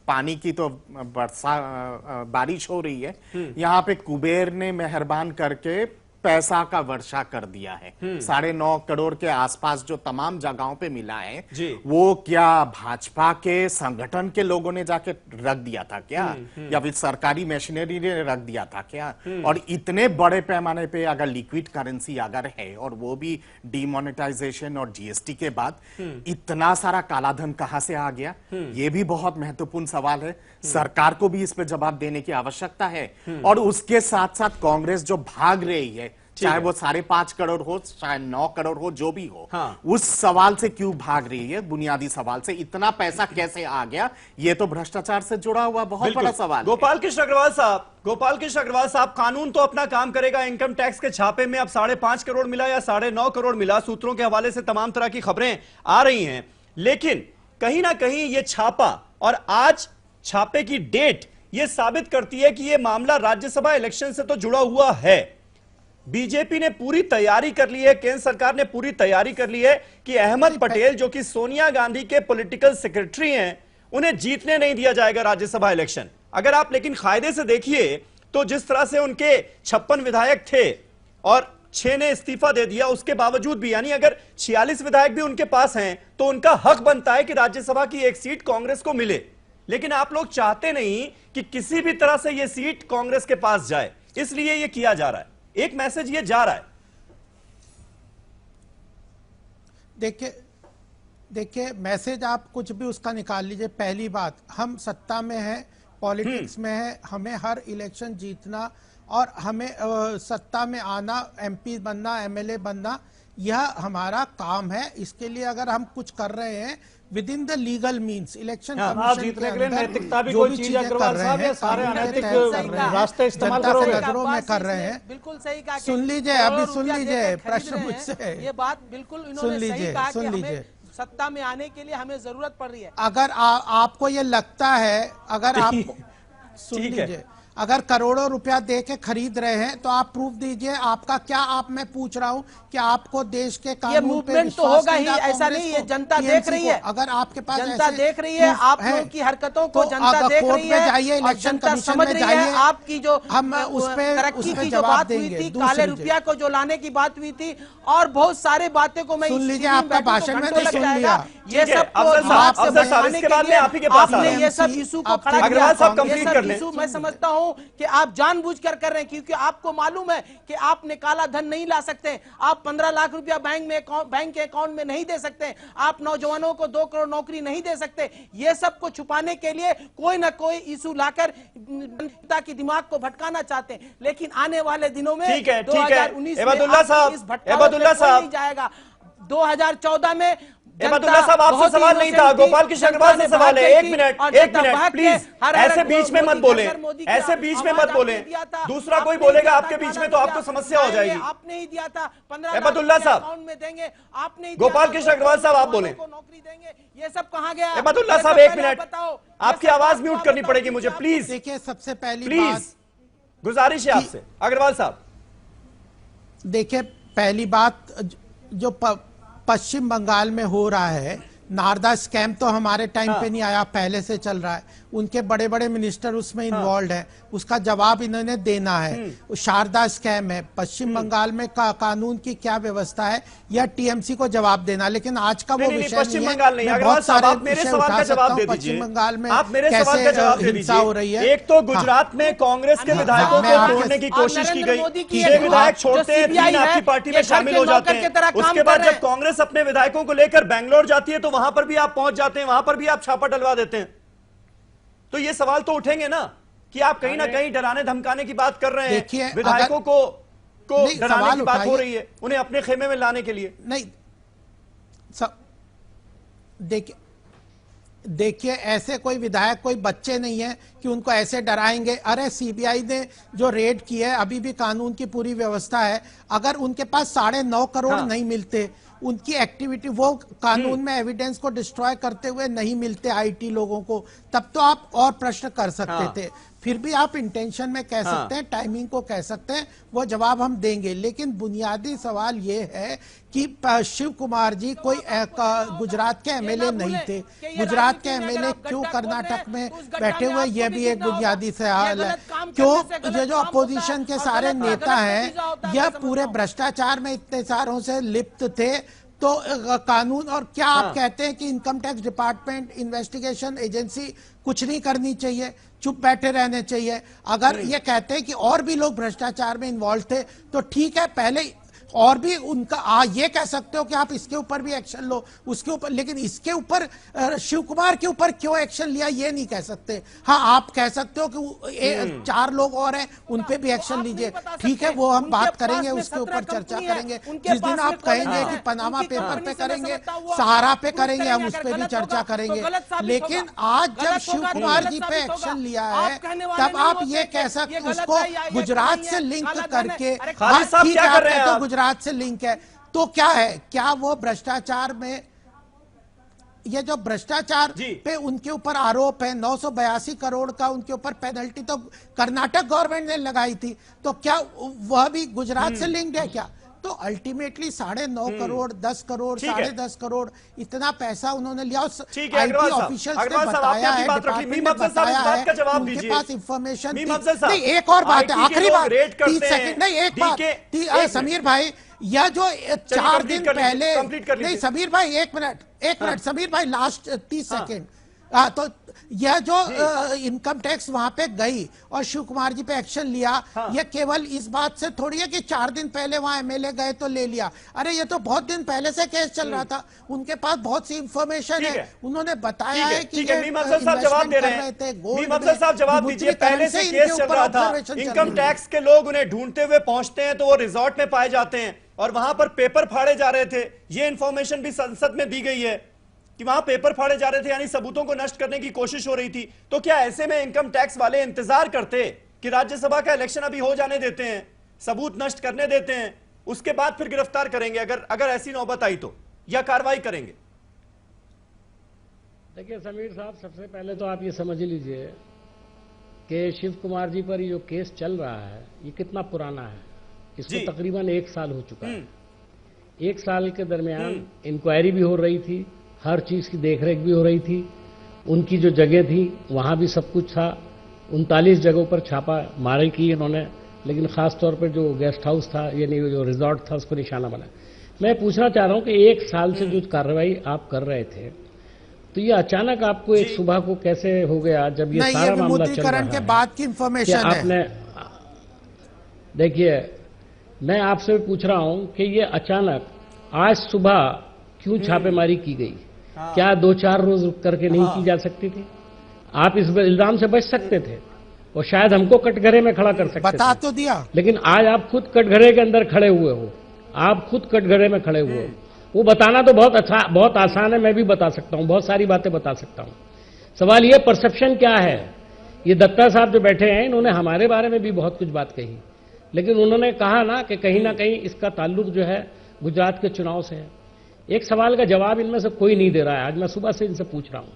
पानी की तो बारिश हो रही है। यहाँ पे कुबेर ने मेहरबान करके पैसा का वर्षा कर दिया है। 9.5 करोड़ के आसपास जो तमाम जगहों पे मिला है वो क्या भाजपा के संगठन के लोगों ने जाके रख दिया था क्या, या फिर सरकारी मशीनरी ने रख दिया था क्या? और इतने बड़े पैमाने पे अगर लिक्विड करेंसी अगर है और वो भी डिमोनेटाइजेशन और जीएसटी के बाद, इतना सारा कालाधन कहां से आ गया? ये भी बहुत महत्वपूर्ण सवाल है। सरकार को भी इस पे जवाब देने की आवश्यकता है। और उसके साथ साथ कांग्रेस जो भाग रही है, चाहे वो 5.5 करोड़ हो, चाहे 9 करोड़ हो, जो भी हो, उस सवाल से क्यों भाग रही है? बुनियादी सवाल से इतना पैसा कैसे आ गया? ये तो भ्रष्टाचार से जुड़ा हुआ बहुत बड़ा सवाल। गोपाल कृष्ण अग्रवाल साहब, कानून तो अपना काम करेगा। इनकम टैक्स के छापे में अब 5.5 करोड़ मिला या 9.5 करोड़ मिला, सूत्रों के हवाले से तमाम तरह की खबरें आ रही हैं, लेकिन कहीं ना कहीं ये छापा और आज छापे की डेट ये साबित करती है कि ये मामला राज्यसभा इलेक्शन से तो जुड़ा हुआ है। बीजेपी ने पूरी तैयारी कर ली है, केंद्र सरकार ने पूरी तैयारी कर ली है कि अहमद पटेल जो कि सोनिया गांधी के पॉलिटिकल सेक्रेटरी हैं, उन्हें जीतने नहीं दिया जाएगा राज्यसभा इलेक्शन। अगर आप लेकिन कायदे से देखिए तो जिस तरह से उनके 56 विधायक थे और 6 ने इस्तीफा दे दिया, उसके बावजूद भी, यानी अगर 46 विधायक भी उनके पास हैं तो उनका हक बनता है कि राज्यसभा की एक सीट कांग्रेस को मिले। लेकिन आप लोग चाहते नहीं कि किसी भी तरह से यह सीट कांग्रेस के पास जाए, इसलिए यह किया जा रहा है। एक मैसेज ये जा रहा है। देखिए मैसेज आप कुछ भी उसका निकाल लीजिए। पहली बात, हम सत्ता में हैं, पॉलिटिक्स में है, हमें हर इलेक्शन जीतना और हमें सत्ता में आना, एमपी बनना, एमएलए बनना, यह हमारा काम है। इसके लिए अगर हम कुछ कर रहे हैं with in the legal means, election commission जीतने के लिए नैतिकता भी कोई चीज अग्रवाल साहब, ये सारे अनैतिक रास्ते इस्तेमाल करोगे, नजरों में कर रहे हैं। बिल्कुल सही कहा। सुन लीजिए, अभी सुन लीजिए प्रश्न मुझसे, ये बात बिल्कुल इन्होंने सही कहा कि हमें सत्ता में आने के लिए हमें जरूरत पड़ रही है। अगर आपको ये लगता है, अगर आप सुन लीजिए, अगर करोड़ों रुपया दे के खरीद रहे हैं तो आप प्रूफ दीजिए आपका क्या। आप मैं पूछ रहा हूं कि आपको देश के कानून पे विश्वास तो होगा ही, ऐसा नहीं है। जनता देख रही है, अगर आपके पास जनता देख रही है, आप लोगों की हरकतों को जनता देख रही है, जाइए इलेक्शन कमीशन में जाइए, आपकी जो हम उस पे तरक्की की जो बात हुई थी, काले रुपया को जो लाने की बात हुई थी, और बहुत सारे बातें को मैं सुन लीजिए। आपका भाषण मैंने सुन लिया। ये सब आपने ये सब इशू को खड़ा किया। मैं समझता हूँ कि आप जानबूझकर कर रहे हैं, क्योंकि आपको मालूम है कि आपने काला धन नहीं ला सकते। आप 15 लाख रुपया बैंक के अकाउंट में नहीं दे सकते। आप नौजवानों को 2 करोड़ नौकरी नहीं दे सकते। ये सब को छुपाने के लिए कोई ना कोई इशू लाकर जनता की दिमाग को भटकाना चाहते हैं। लेकिन आने वाले दिनों में 2019 में इस भटकाने नहीं जाएगा। 2014 में एबादुल्ला साहब, आपसे सवाल नहीं था, गोपाल कृष्ण अग्रवाल से सवाल है। एक मिनट प्लीज, ऐसे बीच में मत बोले, ऐसे बीच में मत बोले। दूसरा कोई बोलेगा आपके बीच में तो आपको समस्या हो जाएगी। आपने ही दिया था 15 एबादुल्ला साहब, अकाउंट में देंगे, आपने गोपाल कृष्ण अग्रवाल साहब आप बोले, नौकरी देंगे, ये सब कहाँ गया? एबादुल्ला साहब एक मिनट, आपकी आवाज म्यूट करनी पड़ेगी मुझे प्लीज। देखिए सबसे पहली प्लीज गुजारिश है आपसे अग्रवाल साहब। देखिए पहली बात, जो पश्चिम बंगाल में हो रहा है, नारदा स्कैम तो हमारे टाइम पे नहीं आया, पहले से चल रहा है। उनके बड़े बड़े मिनिस्टर उसमें इन्वॉल्व हैं, उसका जवाब इन्होंने देना है। शारदा स्कैम है, पश्चिम बंगाल में कानून की क्या व्यवस्था है, या टीएमसी को जवाब देना। लेकिन आज का वो विषय पश्चिम बंगाल नहीं, बहुत सारे विषय उठा सकता हूं। पश्चिम बंगाल में कैसे हिंसा हो रही है। एक तो गुजरात में कांग्रेस के विधायकों को तोड़ने की कोशिश की गई, 6 विधायक छोड़ते हैं, 3 आपकी पार्टी में शामिल हो जाते हैं। उसके बाद जब कांग्रेस अपने विधायकों को लेकर बेंगलोर जाती है तो वहां पर भी आप पहुंच जाते हैं, वहां पर भी आप छापा डलवा देते हैं। तो ये सवाल तो उठेंगे ना कि आप कहीं ना कहीं डराने धमकाने की बात कर रहे हैं, विधायकों को डराने की बात हो रही है, उन्हें अपने खेमे में लाने के लिए। नहीं, देखिए ऐसे कोई विधायक कोई बच्चे नहीं है कि उनको ऐसे डराएंगे। अरे सीबीआई ने जो रेड की है, अभी भी कानून की पूरी व्यवस्था है। अगर उनके पास 9.5 करोड़ नहीं मिलते, उनकी एक्टिविटी वो कानून में एविडेंस को डिस्ट्रॉय करते हुए नहीं मिलते आईटी लोगों को, तब तो आप और प्रश्न कर सकते थे। फिर भी आप इंटेंशन में कह सकते हैं, टाइमिंग को कह सकते हैं, वो जवाब हम देंगे। लेकिन बुनियादी सवाल ये है कि शिव कुमार जी कोई गुजरात के एमएलए नहीं थे। गुजरात के एमएलए क्यों कर्नाटक में बैठे हुए, ये भी एक बुनियादी सवाल है। क्यों ये जो अपोजिशन के सारे नेता हैं यह पूरे भ्रष्टाचार में इतने सारों से लिप्त थे, तो कानून और क्या आप कहते हैं कि income tax department, investigation agency कुछ नहीं करनी चाहिए, चुप बैठे रहने चाहिए? अगर ये कहते हैं कि और भी लोग भ्रष्टाचार में इन्वॉल्व थे तो ठीक है, पहले और भी उनका ये कह सकते हो कि आप इसके ऊपर भी एक्शन लो, उसके ऊपर, लेकिन इसके ऊपर शिव कुमार के ऊपर क्यों एक्शन लिया ये नहीं कह सकते। हाँ, आप कह सकते हो कि 4 लोग और हैं, उन पे भी एक्शन लीजिए, ठीक है, वो हम बात करेंगे, उसके ऊपर चर्चा करेंगे। जिस दिन आप कहेंगे कि पनामा पेपर पे करेंगे, सहारा पे करेंगे, हम उस पर भी चर्चा करेंगे। लेकिन आज जब शिव कुमार जी पे एक्शन लिया है तब आप ये कह सकते, उसको गुजरात से लिंक करके, ठीक है, गुजरात से लिंक है तो क्या है, क्या वो भ्रष्टाचार में, ये जो भ्रष्टाचार पे उनके ऊपर आरोप है, 982 करोड़ का उनके ऊपर पेनल्टी तो कर्नाटक गवर्नमेंट ने लगाई थी, तो क्या वह भी गुजरात से लिंक्ड है क्या? तो अल्टीमेटली 9.5 करोड़, 10 करोड़, 10.5 करोड़ इतना पैसा उन्होंने लिया। आईटी ऑफिशियल्स ने बताया है, डिपार्टमेंट ने बताया है, उनके पास इंफॉर्मेशन थी। नहीं, एक और बात है, आखिरी बात, 30 सेकंड, नहीं एक बात समीर भाई, यह जो 4 दिन पहले, नहीं समीर भाई एक मिनट समीर भाई, लास्ट 30 सेकंड, तो यह जो इनकम टैक्स वहां पे गई और शिव कुमार जी पे एक्शन लिया, यह केवल इस बात से थोड़ी है कि 4 दिन पहले वहां एमएलए गए तो ले लिया। अरे ये तो बहुत दिन पहले से केस चल रहा था, उनके पास बहुत सी इंफॉर्मेशन है, उन्होंने बताया है कि जवाब दे रहे हैं। साहब जवाब दीजिए, पहले से केस चल रहा था, इनकम टैक्स के लोग उन्हें ढूंढते हुए पहुंचते हैं तो वो रिजॉर्ट में पाए जाते हैं और वहां पर पेपर फाड़े जा रहे थे। ये इंफॉर्मेशन भी संसद में दी गई है कि वहां पेपर फाड़े जा रहे थे, यानी सबूतों को नष्ट करने की कोशिश हो रही थी। तो क्या ऐसे में इनकम टैक्स वाले इंतजार करते कि राज्यसभा का इलेक्शन अभी हो जाने देते हैं, सबूत नष्ट करने देते हैं, उसके बाद फिर गिरफ्तार करेंगे अगर ऐसी नौबत आई तो, या कार्रवाई करेंगे? देखिए समीर साहब, सबसे पहले तो आप ये समझ लीजिए कि शिव कुमार जी पर जो केस चल रहा है ये कितना पुराना है। इसको तकरीबन 1 साल हो चुका है। 1 साल के दरमियान इंक्वायरी भी हो रही थी, हर चीज की देखरेख भी हो रही थी, उनकी जो जगह थी वहां भी सब कुछ था। 39 जगहों पर छापा मारे की इन्होंने, लेकिन खास तौर पर जो गेस्ट हाउस था, यानी जो रिजॉर्ट था, उसको निशाना बनाया। मैं पूछना चाह रहा हूं कि 1 साल से जो कार्रवाई आप कर रहे थे, तो ये अचानक आपको एक सुबह को कैसे हो गया, जब ये सारा मामला चल रहा है के बाद की इंफॉर्मेशन आपने? देखिए, मैं आपसे पूछ रहा हूं कि ये अचानक आज सुबह क्यों छापेमारी की गई? क्या 2-4 रोज रुक करके नहीं की जा सकती थी? आप इस इल्जाम से बच सकते थे और शायद हमको कटघरे में खड़ा कर सकते थे। बता तो दिया। लेकिन आज आप खुद कटघरे के अंदर खड़े हुए हो, आप खुद कटघरे में खड़े हुए हो। वो बताना तो बहुत आसान है, मैं भी बता सकता हूं, बहुत सारी बातें बता सकता हूं। सवाल ये परसेप्शन क्या है? ये दत्ता साहब जो बैठे हैं, इन्होंने हमारे बारे में भी बहुत कुछ बात कही, लेकिन उन्होंने कहा ना कि कहीं ना कहीं इसका ताल्लुक जो है गुजरात के चुनाव से है। एक सवाल का जवाब इनमें से कोई नहीं दे रहा है। आज मैं सुबह से इनसे पूछ रहा हूं,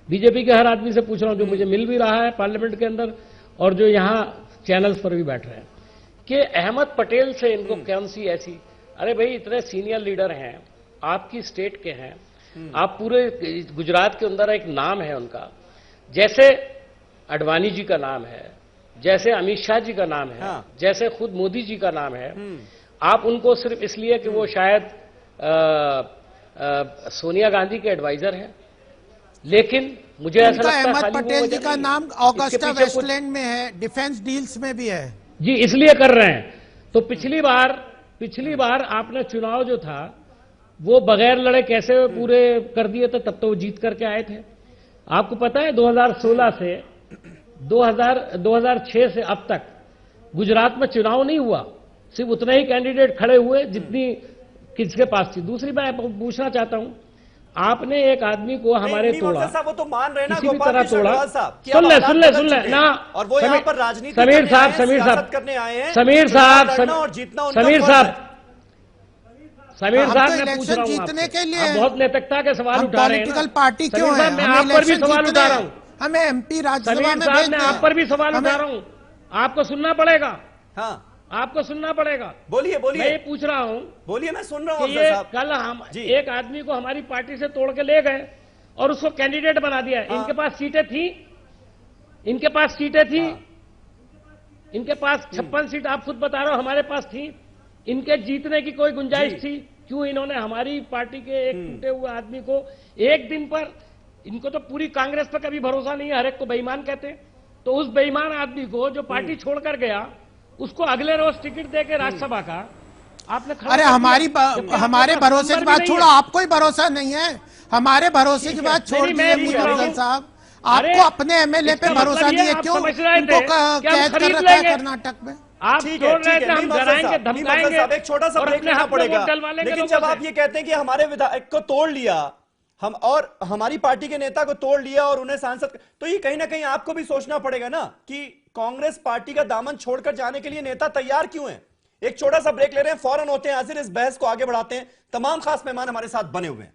बीजेपी के हर आदमी से पूछ रहा हूं, जो मुझे मिल भी रहा है पार्लियामेंट के अंदर और जो यहां चैनल्स पर भी बैठ रहे हैं, कि अहमद पटेल से इनको कौन सी ऐसी, अरे भाई इतने सीनियर लीडर हैं, आपकी स्टेट के हैं, आप पूरे गुजरात के अंदर एक नाम है उनका, जैसे अडवाणी जी का नाम है, जैसे अमित शाह जी का नाम है, जैसे खुद मोदी जी का नाम है। आप उनको सिर्फ इसलिए कि वो शायद सोनिया गांधी के एडवाइजर हैं, लेकिन मुझे ऐसा लगता है अहमद पटेल जी का नाम ऑगस्टा वेस्टलैंड में है, डिफेंस डील्स में भी है जी, इसलिए कर रहे हैं। तो पिछली बार आपने चुनाव जो था वो बगैर लड़े कैसे पूरे कर दिए थे, तब तो वो जीत करके आए थे। आपको पता है 2016 से 2006 से अब तक गुजरात में चुनाव नहीं हुआ, सिर्फ उतने ही कैंडिडेट खड़े हुए जितनी किसके पास थी। दूसरी बात पूछना चाहता हूं, आपने एक आदमी को हमारे तोड़ा, वो तो मान रहे ना, किसी भी तरह तोड़ा। सुन ले ना, और वो यहाँ पर राजनीति समीर साहब करने आए हैं, समीर साहब मैं पूछ रहा हूं जीतने के लिए बहुत नैतिकता के सवाल उठा रहे हैं। पॉलिटिकल पार्टी क्यों है? मैं आप पर भी सवाल उठा रहा हूं। हमें एमपी राज्यसभा समीर में साहब, भेज मैं दें। आप पर भी सवाल हमें- उठा रहा हूँ, आपको सुनना पड़ेगा। हाँ, आपको सुनना पड़ेगा। बोलिए बोलिए। मैं ये पूछ रहा हूँ, बोलिए, मैं सुन रहा हूँ कि अफजल ये साहब। कल हम जी। एक आदमी को हमारी पार्टी से तोड़ के ले गए और उसको कैंडिडेट बना दिया। हाँ। इनके पास सीटें थी, इनके पास सीटें थी, इनके पास 56 सीट आप खुद बता रहे हो हमारे पास थी। इनके जीतने की कोई गुंजाइश थी? क्यों इन्होंने हमारी पार्टी के एक टूटे हुए आदमी को एक दिन पर, इनको तो पूरी कांग्रेस पर कभी भरोसा नहीं है, हर एक को बेईमान कहते हैं, तो उस बेईमान आदमी को जो पार्टी छोड़कर गया उसको अगले रोज टिकट देके राज्यसभा का आपने खड़ा अरे कर दिया। हमारे आपके पास भरोसे की नंबर भी बात नहीं छोड़ो, है। आपको ही भरोसा नहीं है। हमारे भरोसे की ठीक है। बात छोड़ नहीं, दीजिए मैं मीर पूछ रहा अफजल हूँ। साहब, अरे, आपको अपने एमएलए पे इसका भरोसा मतलब नहीं ये है, आप क्यों समझ रहे इनको थे कि हम कैद कर खरीद रखा है लेंगे। कर्नाटक में? आप ठीक है, छोड़ रहे ठीक थे है। हम मीम अफजल डराएंगे साहब, मीम अफजल धमकाएंगे साहब, एक छोटा सा और ब्रेक अपने लेना हक में पड़ेगा। वोट डलवालेंगे लेकिन लोगों जब आप से। ये कहते हैं कि हमारे विधायक को तोड़ लिया हम और हमारी पार्टी के नेता को तोड़ लिया और उन्हें सांसद, तो ये कहीं ना कहीं आपको भी सोचना पड़ेगा ना कि कांग्रेस पार्टी का दामन छोड़कर जाने के लिए नेता तैयार क्यों हैं। एक छोटा सा ब्रेक ले रहे हैं, फौरन होते हैं हाजिर, इस बहस को आगे बढ़ाते हैं। तमाम खास मेहमान हमारे साथ बने हुए हैं।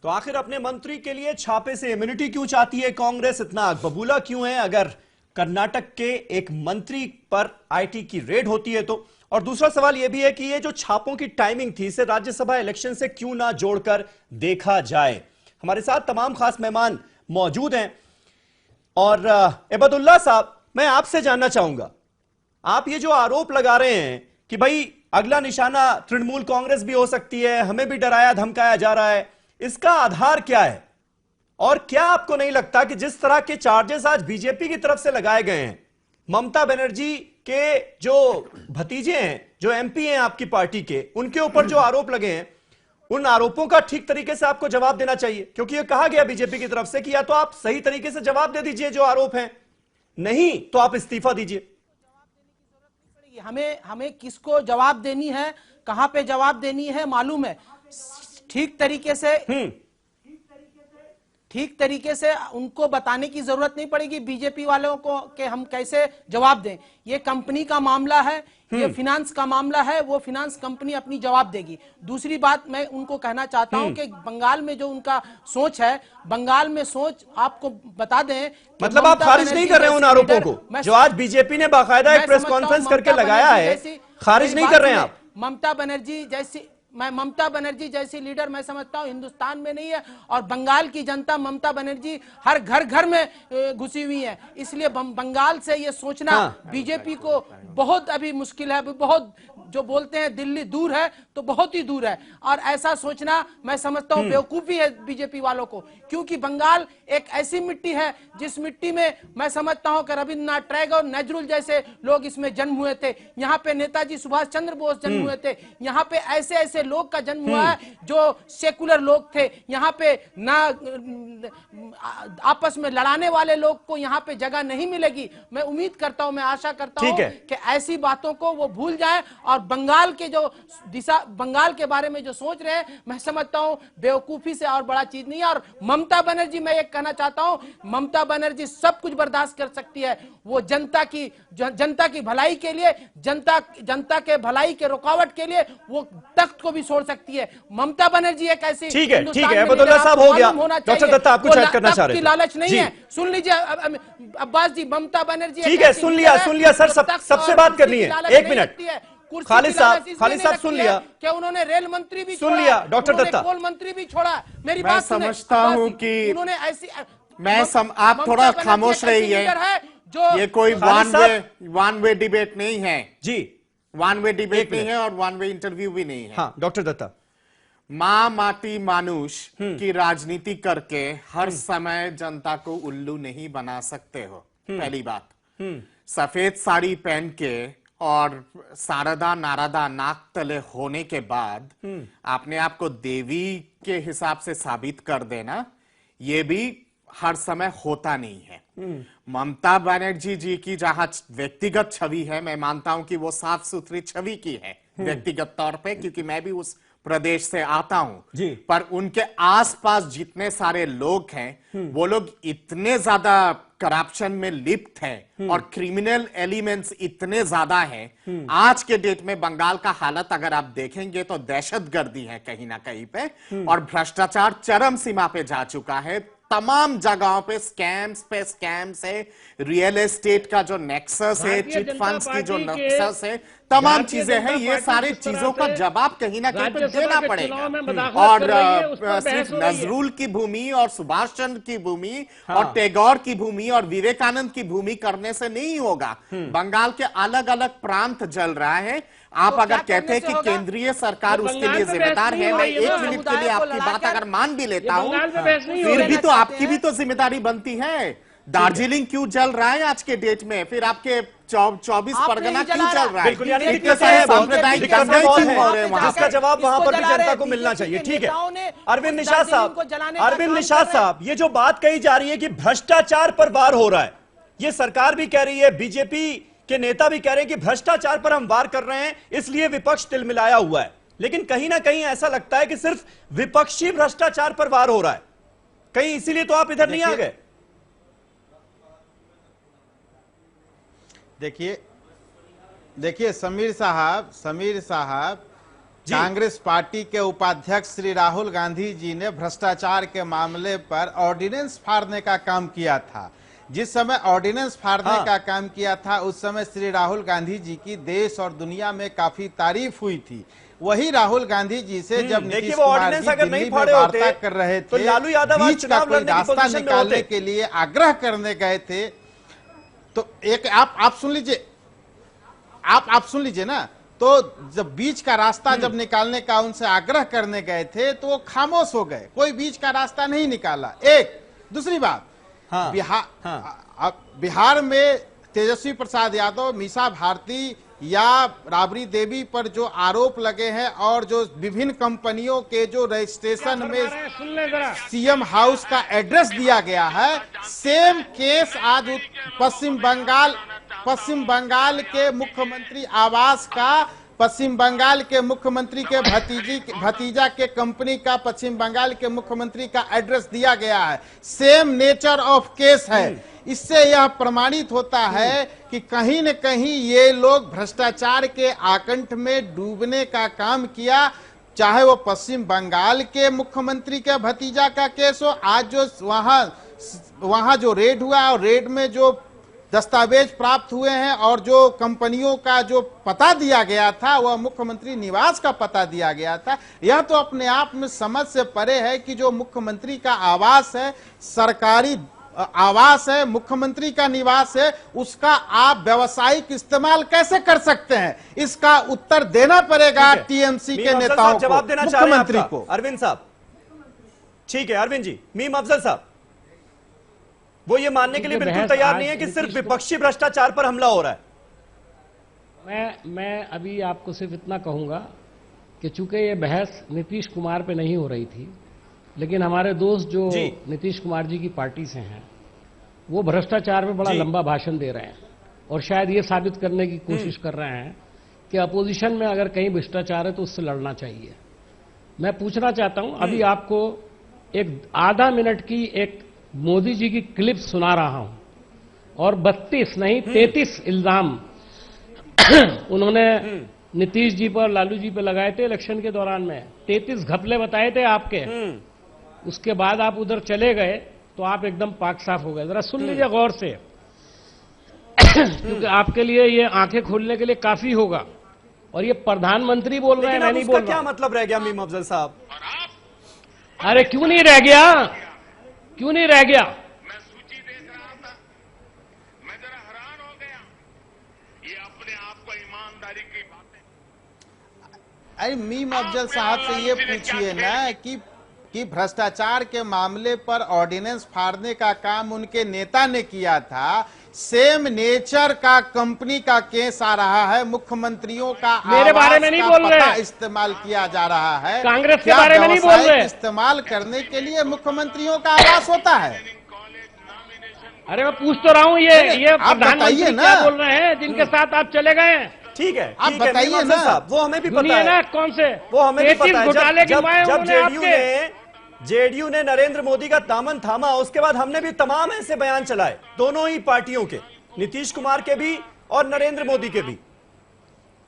तो आखिर अपने मंत्री के लिए छापे से इम्यूनिटी क्यों चाहती है कांग्रेस, इतना आग बबूला क्यों है अगर कर्नाटक के एक मंत्री पर आईटी की रेड होती है तो? और दूसरा सवाल यह भी है कि ये जो छापों की टाइमिंग थी इसे राज्यसभा इलेक्शन से क्यों ना जोड़कर देखा जाए। हमारे साथ तमाम खास मेहमान मौजूद हैं और इबादुल्ला साहब, मैं आपसे जानना चाहूंगा, आप ये जो आरोप लगा रहे हैं कि भाई अगला निशाना तृणमूल कांग्रेस भी हो सकती है, हमें भी डराया धमकाया जा रहा है, इसका आधार क्या है? और क्या आपको नहीं लगता कि जिस तरह के चार्जेस आज बीजेपी की तरफ से लगाए गए हैं, ममता बनर्जी के जो भतीजे हैं, जो एमपी हैं आपकी पार्टी के, उनके ऊपर जो आरोप लगे हैं, उन आरोपों का ठीक तरीके से आपको जवाब देना चाहिए, क्योंकि यह कहा गया बीजेपी की तरफ से कि या तो आप सही तरीके से जवाब दे दीजिए जो आरोप हैं, नहीं तो आप इस्तीफा दीजिए। हमें किसको जवाब देनी है, कहां पे जवाब देनी है मालूम है। ठीक तरीके से उनको बताने की जरूरत नहीं पड़ेगी बीजेपी वालों को कि हम कैसे जवाब दें। ये कंपनी का मामला है, ये फिनांस का मामला है, वो फिनांस कंपनी अपनी जवाब देगी। दूसरी बात मैं उनको कहना चाहता हूं कि बंगाल में जो उनका सोच है, बंगाल में सोच आपको बता दें, मतलब आप खारिज नहीं कर रहे हैं उन आरोपों को जो आज बीजेपी ने बाकायदा एक प्रेस कॉन्फ्रेंस करके लगाया है, खारिज नहीं कर रहे हैं आप? ममता बनर्जी जैसी लीडर मैं समझता हूं हिंदुस्तान में नहीं है, और बंगाल की जनता ममता बनर्जी हर घर में घुसी हुई है। इसलिए बंगाल से ये सोचना बीजेपी को बहुत अभी मुश्किल है। बहुत जो बोलते हैं दिल्ली दूर है तो बहुत ही दूर है, और ऐसा सोचना मैं समझता हूं बेवकूफी है बीजेपी वालों को, क्योंकि बंगाल एक ऐसी मिट्टी है जिस मिट्टी में मैं समझता हूं कि रविंद्रनाथ टैगोर, नजरुल जैसे लोग इसमें जन्म हुए थे। यहाँ पे नेताजी सुभाष चंद्र बोस जन्म हुए थे। यहाँ पे ऐसे ऐसे लोग का जन्म हुआ है जो सेकुलर लोग थे। यहाँ पे ना आपस में लड़ाने वाले लोग को यहाँ पे जगह नहीं मिलेगी। मैं उम्मीद करता हूं, मैं आशा करता हूं कि ऐसी बातों को वो भूल जाएं, और बंगाल के जो दिशा, बंगाल के बारे में जो सोच रहे हैं, मैं समझता हूं बेवकूफी से और बड़ा चीज नहीं है। और ममता बनर्जी, मैं ये कहना चाहता हूं, ममता बनर्जी सब कुछ बर्दाश्त कर सकती है। वो जनता की भलाई के लिए, जनता के भलाई के रुकावट के लिए वो तख्त को भी छोड़ सकती है। ममता बनर्जी एक ऐसी, ठीक है अब्दुल्ला साहब, हो गया। डॉक्टर दत्ता आप कुछ ऐड करना चाह रहे थे? लालच नहीं है, सुन लीजिए अब्बास जी, ममता बनर्जी ठीक है, सुन लिया सर, सबसे बात करनी है, एक मिनट। खालिद साहब सुन लिया क्या उन्होंने रेल मंत्री भी सुन लिया, डॉक्टर दत्ता कोल मंत्री भी छोड़ा। मेरी मैं बात समझता हूं कि उन्होंने ऐसी आप थोड़ा खामोश रहिए। ये कोई वन वे डिबेट नहीं है जी, वन वे डिबेट नहीं है और वन वे इंटरव्यू भी नहीं है। हाँ डॉक्टर दत्ता, मां माटी मानुष की राजनीति करके हर समय जनता को उल्लू नहीं बना सकते हो। पहली बात, सफेद साड़ी पहन के और शारदा नारदा नाक तले होने के बाद अपने आप को देवी के हिसाब से साबित कर देना, ये भी हर समय होता नहीं है। ममता बनर्जी जी की जहां व्यक्तिगत छवि है, मैं मानता हूं कि वो साफ सुथरी छवि की है व्यक्तिगत तौर पे, क्योंकि मैं भी उस प्रदेश से आता हूं जी। पर उनके आसपास जितने सारे लोग हैं वो लोग इतने ज्यादा करप्शन में लिप्त हैं और क्रिमिनल एलिमेंट्स इतने ज्यादा हैं। आज के डेट में बंगाल का हालत अगर आप देखेंगे तो दहशतगर्दी है कहीं ना कहीं पे, और भ्रष्टाचार चरम सीमा पे जा चुका है। तमाम जगहों पे स्कैम्स है, रियल एस्टेट का जो नेक्सस है, चिट फंड्स की जो नेक्सस है, तमाम चीजें हैं। ये सारी चीजों का जवाब कहीं ना कहीं पे देना पड़ेगा। और सिर्फ नजरुल की भूमि और सुभाष चंद्र की भूमि और टैगोर की भूमि और विवेकानंद की भूमि करने से नहीं होगा। बंगाल के अलग अलग प्रांत जल रहा है। आप अगर कहते हैं कि केंद्रीय सरकार उसके लिए जिम्मेदार है, मैं 1 मिनट के लिए आपकी बात अगर मान भी लेता हूं, फिर भी तो आपकी भी तो जिम्मेदारी बनती है। दार्जिलिंग क्यों जल रहा है आज के डेट में, फिर आपके 24 परगना क्यों चल रहा है, जिसका जवाब वहां पर भी जनता को मिलना चाहिए। ठीक है अरविंद निषाद साहब, ये जो बात कही जा रही है कि भ्रष्टाचार पर वार हो रहा है, ये सरकार भी कह रही है, बीजेपी के नेता भी कह रहे हैं कि भ्रष्टाचार पर हम वार कर रहे हैं, इसलिए विपक्ष तिलमिलाया हुआ है। लेकिन कहीं ना कहीं ऐसा लगता है कि सिर्फ विपक्षी भ्रष्टाचार पर वार हो रहा है, कहीं इसीलिए तो आप इधर नहीं आ गए। देखिए समीर साहब कांग्रेस पार्टी के उपाध्यक्ष श्री राहुल गांधी जी ने भ्रष्टाचार के मामले पर ऑर्डिनेंस फाड़ने का काम किया था। जिस समय ऑर्डिनेंस फाड़ने का काम किया था उस समय श्री राहुल गांधी जी की देश और दुनिया में काफी तारीफ हुई थी। वही राहुल गांधी जी से जब नीतीश कुमार जी दिल्ली में वार्ता कर रहे थे, लालू यादव बीच का कोई रास्ता निकालने के लिए आग्रह करने गए थे, तो एक आप सुन लीजिए, आप सुन लीजिए ना, तो जब बीच का रास्ता जब निकालने का उनसे आग्रह करने गए थे तो वो खामोश हो गए, कोई बीच का रास्ता नहीं निकाला। एक दूसरी बात, बिहार में तेजस्वी प्रसाद यादव, मीसा भारती या राबड़ी देवी पर जो आरोप लगे हैं और जो विभिन्न कंपनियों के जो रजिस्ट्रेशन में सीएम हाउस का एड्रेस दिया गया है, सेम केस आज पश्चिम बंगाल के मुख्यमंत्री आवास का, पश्चिम बंगाल के मुख्यमंत्री के भतीजा के कंपनी का पश्चिम बंगाल के मुख्यमंत्री का एड्रेस दिया गया है। सेम नेचर ऑफ केस है। इससे यह प्रमाणित होता है कि कहीं न कहीं ये लोग भ्रष्टाचार के आकंठ में डूबने का काम किया, चाहे वो पश्चिम बंगाल के मुख्यमंत्री के भतीजा का केस हो। आज जो वहां जो रेड हुआ और रेड में जो दस्तावेज प्राप्त हुए हैं और जो कंपनियों का जो पता दिया गया था वह मुख्यमंत्री निवास का पता दिया गया था। यह तो अपने आप में समझ से परे है कि जो मुख्यमंत्री का आवास है, सरकारी आवास है, मुख्यमंत्री का निवास है, उसका आप व्यवसायिक इस्तेमाल कैसे कर सकते हैं, इसका उत्तर देना पड़ेगा टीएमसी के नेताओं को, मुख्यमंत्री को। अरविंद साहब, ठीक है अरविंद जी, मीम अफजल साहब, वो ये मानने के लिए बिल्कुल तैयार नहीं है कि सिर्फ विपक्षी भ्रष्टाचार पर हमला हो रहा है। मैं अभी आपको सिर्फ इतना कहूंगा कि चूंकि ये बहस नीतीश कुमार पे नहीं हो रही थी, लेकिन हमारे दोस्त जो नीतीश कुमार जी की पार्टी से हैं वो भ्रष्टाचार में बड़ा लंबा भाषण दे रहे हैं और शायद ये साबित करने की कोशिश कर रहे हैं कि अपोजिशन में अगर कहीं भ्रष्टाचार है तो उससे लड़ना चाहिए। मैं पूछना चाहता हूं, अभी आपको एक आधा मिनट की एक मोदी जी की क्लिप सुना रहा हूं और 32 नहीं 33 इल्जाम उन्होंने नीतीश जी पर, लालू जी पर लगाए थे इलेक्शन के दौरान में। 33 घपले बताए थे आपके, उसके बाद आप उधर चले गए तो आप एकदम पाक साफ हो गए। जरा सुन लीजिए गौर से क्योंकि आपके लिए ये आंखें खोलने के लिए काफी होगा। और ये प्रधानमंत्री बोल रहे हैं, मैं नहीं बोल रहा। क्या मतलब रह गया मीम अफजल साहब? अरे क्यों नहीं रह गया, क्यों नहीं रह गया? मैं सूची देख रहा था, मैं जरा हैरान हो गया। ये अपने आप को ईमानदारी की बातें। अरे मीम अफजल साहब से ये पूछिए ना कि भ्रष्टाचार के मामले पर ऑर्डिनेंस फाड़ने का काम उनके नेता ने किया था। सेम नेचर का कंपनी का केस आ रहा है, मुख्यमंत्रियों का मेरे बारे में नहीं बोल रहे, इस्तेमाल किया जा रहा है। कांग्रेस के बारे में नहीं बोल रहे। इस्तेमाल करने के लिए मुख्यमंत्रियों का आवास होता है। अरे मैं पूछ तो रहा हूँ, ये प्रधानमंत्री क्या बोल रहे हैं जिनके साथ आप चले गए? ठीक है, आप ठीक है, बताइए मीम ना। अफजल साहब, वो हमें भी पता सुनिए है ना, कौन से वो हमें भी पता है। घोटाले जब गिनवाए जब उन्होंने जेडीयू ने नरेंद्र मोदी का दामन थामा, उसके बाद हमने भी तमाम ऐसे बयान चलाए, दोनों ही पार्टियों के, नीतीश कुमार के भी और नरेंद्र मोदी के भी,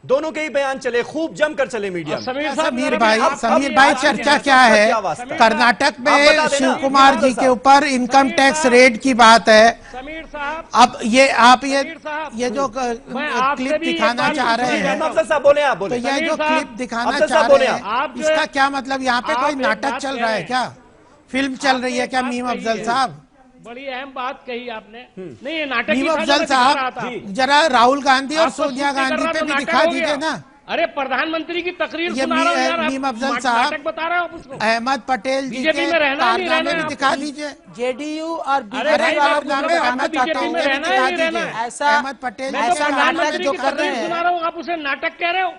दोनों के ही बयान चले, खूब जमकर चले मीडिया में। समीर भाई चर्चा क्या है? कर्नाटक में शिव कुमार जी के ऊपर इनकम टैक्स रेड की बात है। अब ये आप ये जो क्लिप दिखाना चाह रहे हैं, साहब बोले, आप बोले, तो ये जो क्लिप दिखाना चाह रहे हैं, इसका क्या मतलब? यहाँ पे कोई नाटक चल रहा है क्या? फिल्म चल रही है क्या मीम अफजल साहब? बड़ी अहम बात कही आपने। नहीं, ये नाटक मीम अफजल साहब जरा राहुल गांधी और सोनिया गांधी पे भी दिखा दीजिए ना। अरे प्रधानमंत्री की तकरीर ये सुना रहा हूं यार, मीम अफजल नाटक साहब बता रहे हो आप उसको। अहमद पटेल जी के कारनामे भी दिखा दीजिए। जेडीयू और कारनामे अहमद पटेल के भी दिखा दीजिए। ऐसा अहमद पटेल मैं तो प्रधानमंत्री की तकरीर सुना रहा हूँ, आप उसे नाटक कह रहे हो।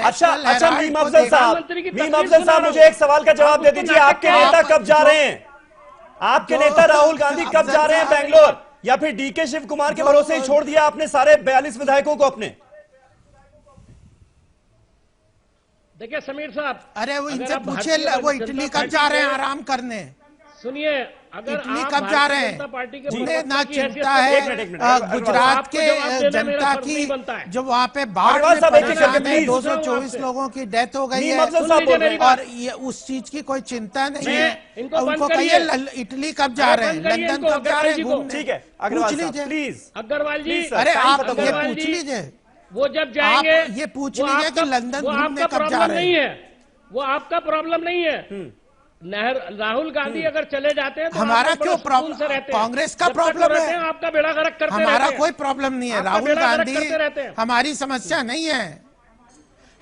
अच्छा मीम अफजल साहब मुझे एक सवाल का जवाब दे दीजिए, आपके नेता कब जा रहे हैं? आपके नेता राहुल गांधी कब जा रहे हैं बेंगलोर, या फिर डीके शिव कुमार के भरोसे ही छोड़ दिया आपने सारे 42 विधायकों को अपने? देखिए समीर साहब, अरे वो इनसे पूछे वो इटली कब जा रहे हैं आराम करने? सुनिए, अगर इटली आप कब जा रहे हैं? उन्हें ना चिंता है गुजरात के जनता की, जो वहाँ पे बाढ़ में परेशान है, 224 लोगों की डेथ हो गई है और ये उस चीज की कोई चिंता नहीं है। उनको कहिए इटली कब जा रहे हैं, लंदन कब जा रहे हैं घूमने? ठीक है, पूछ लीजिए प्लीज। अग्रवाल जी, अरे आप ये पूछ लीजिए, वो जब जाएंगे ये पूछ लीजिए कि लंदन घूमने कब जा रहे हैं। वो आपका प्रॉब्लम नहीं है। राहुल गांधी अगर चले जाते हैं तो हमारा क्यों प्रॉब्लम? कांग्रेस का प्रॉब्लम है, आपका बेड़ा गर्क करते हमारा कोई प्रॉब्लम नहीं है। राहुल गांधी हमारी समस्या नहीं है,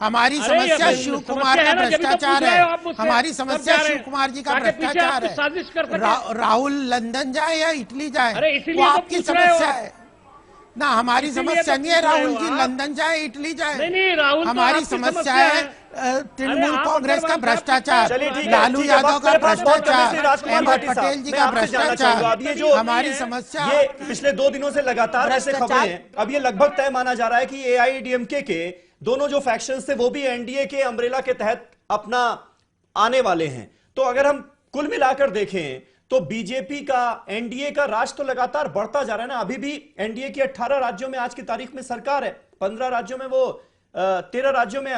हमारी समस्या शिव कुमार का भ्रष्टाचार है। हमारी समस्या शिव कुमार जी का भ्रष्टाचार है। राहुल लंदन जाए या इटली जाए वो आपकी समस्या है ना, हमारी समस्या नहीं है राहुल जी लंदन जाए इटली जाए। हमारी समस्या है तृणमूल कांग्रेस का भ्रष्टाचार, लालू यादव का भ्रष्टाचार, अहमद पटेल जी का भ्रष्टाचार। हमारी समस्या ये पिछले 2 दिनों से लगातार ऐसे खबरें हैं। अब ये लगभग तय माना जा रहा है कि एआईएडीएमके के दोनों जो फैक्शंस थे वो भी एनडीए के अम्ब्रेला के तहत अपना आने वाले हैं। तो अगर हम कुल मिलाकर देखें तो बीजेपी का, एनडीए का राज तो लगातार बढ़ता जा रहा है ना। अभी भी एनडीए की 18 राज्यों में आज की तारीख में सरकार है, 15 राज्यों में वो 13 राज्यों में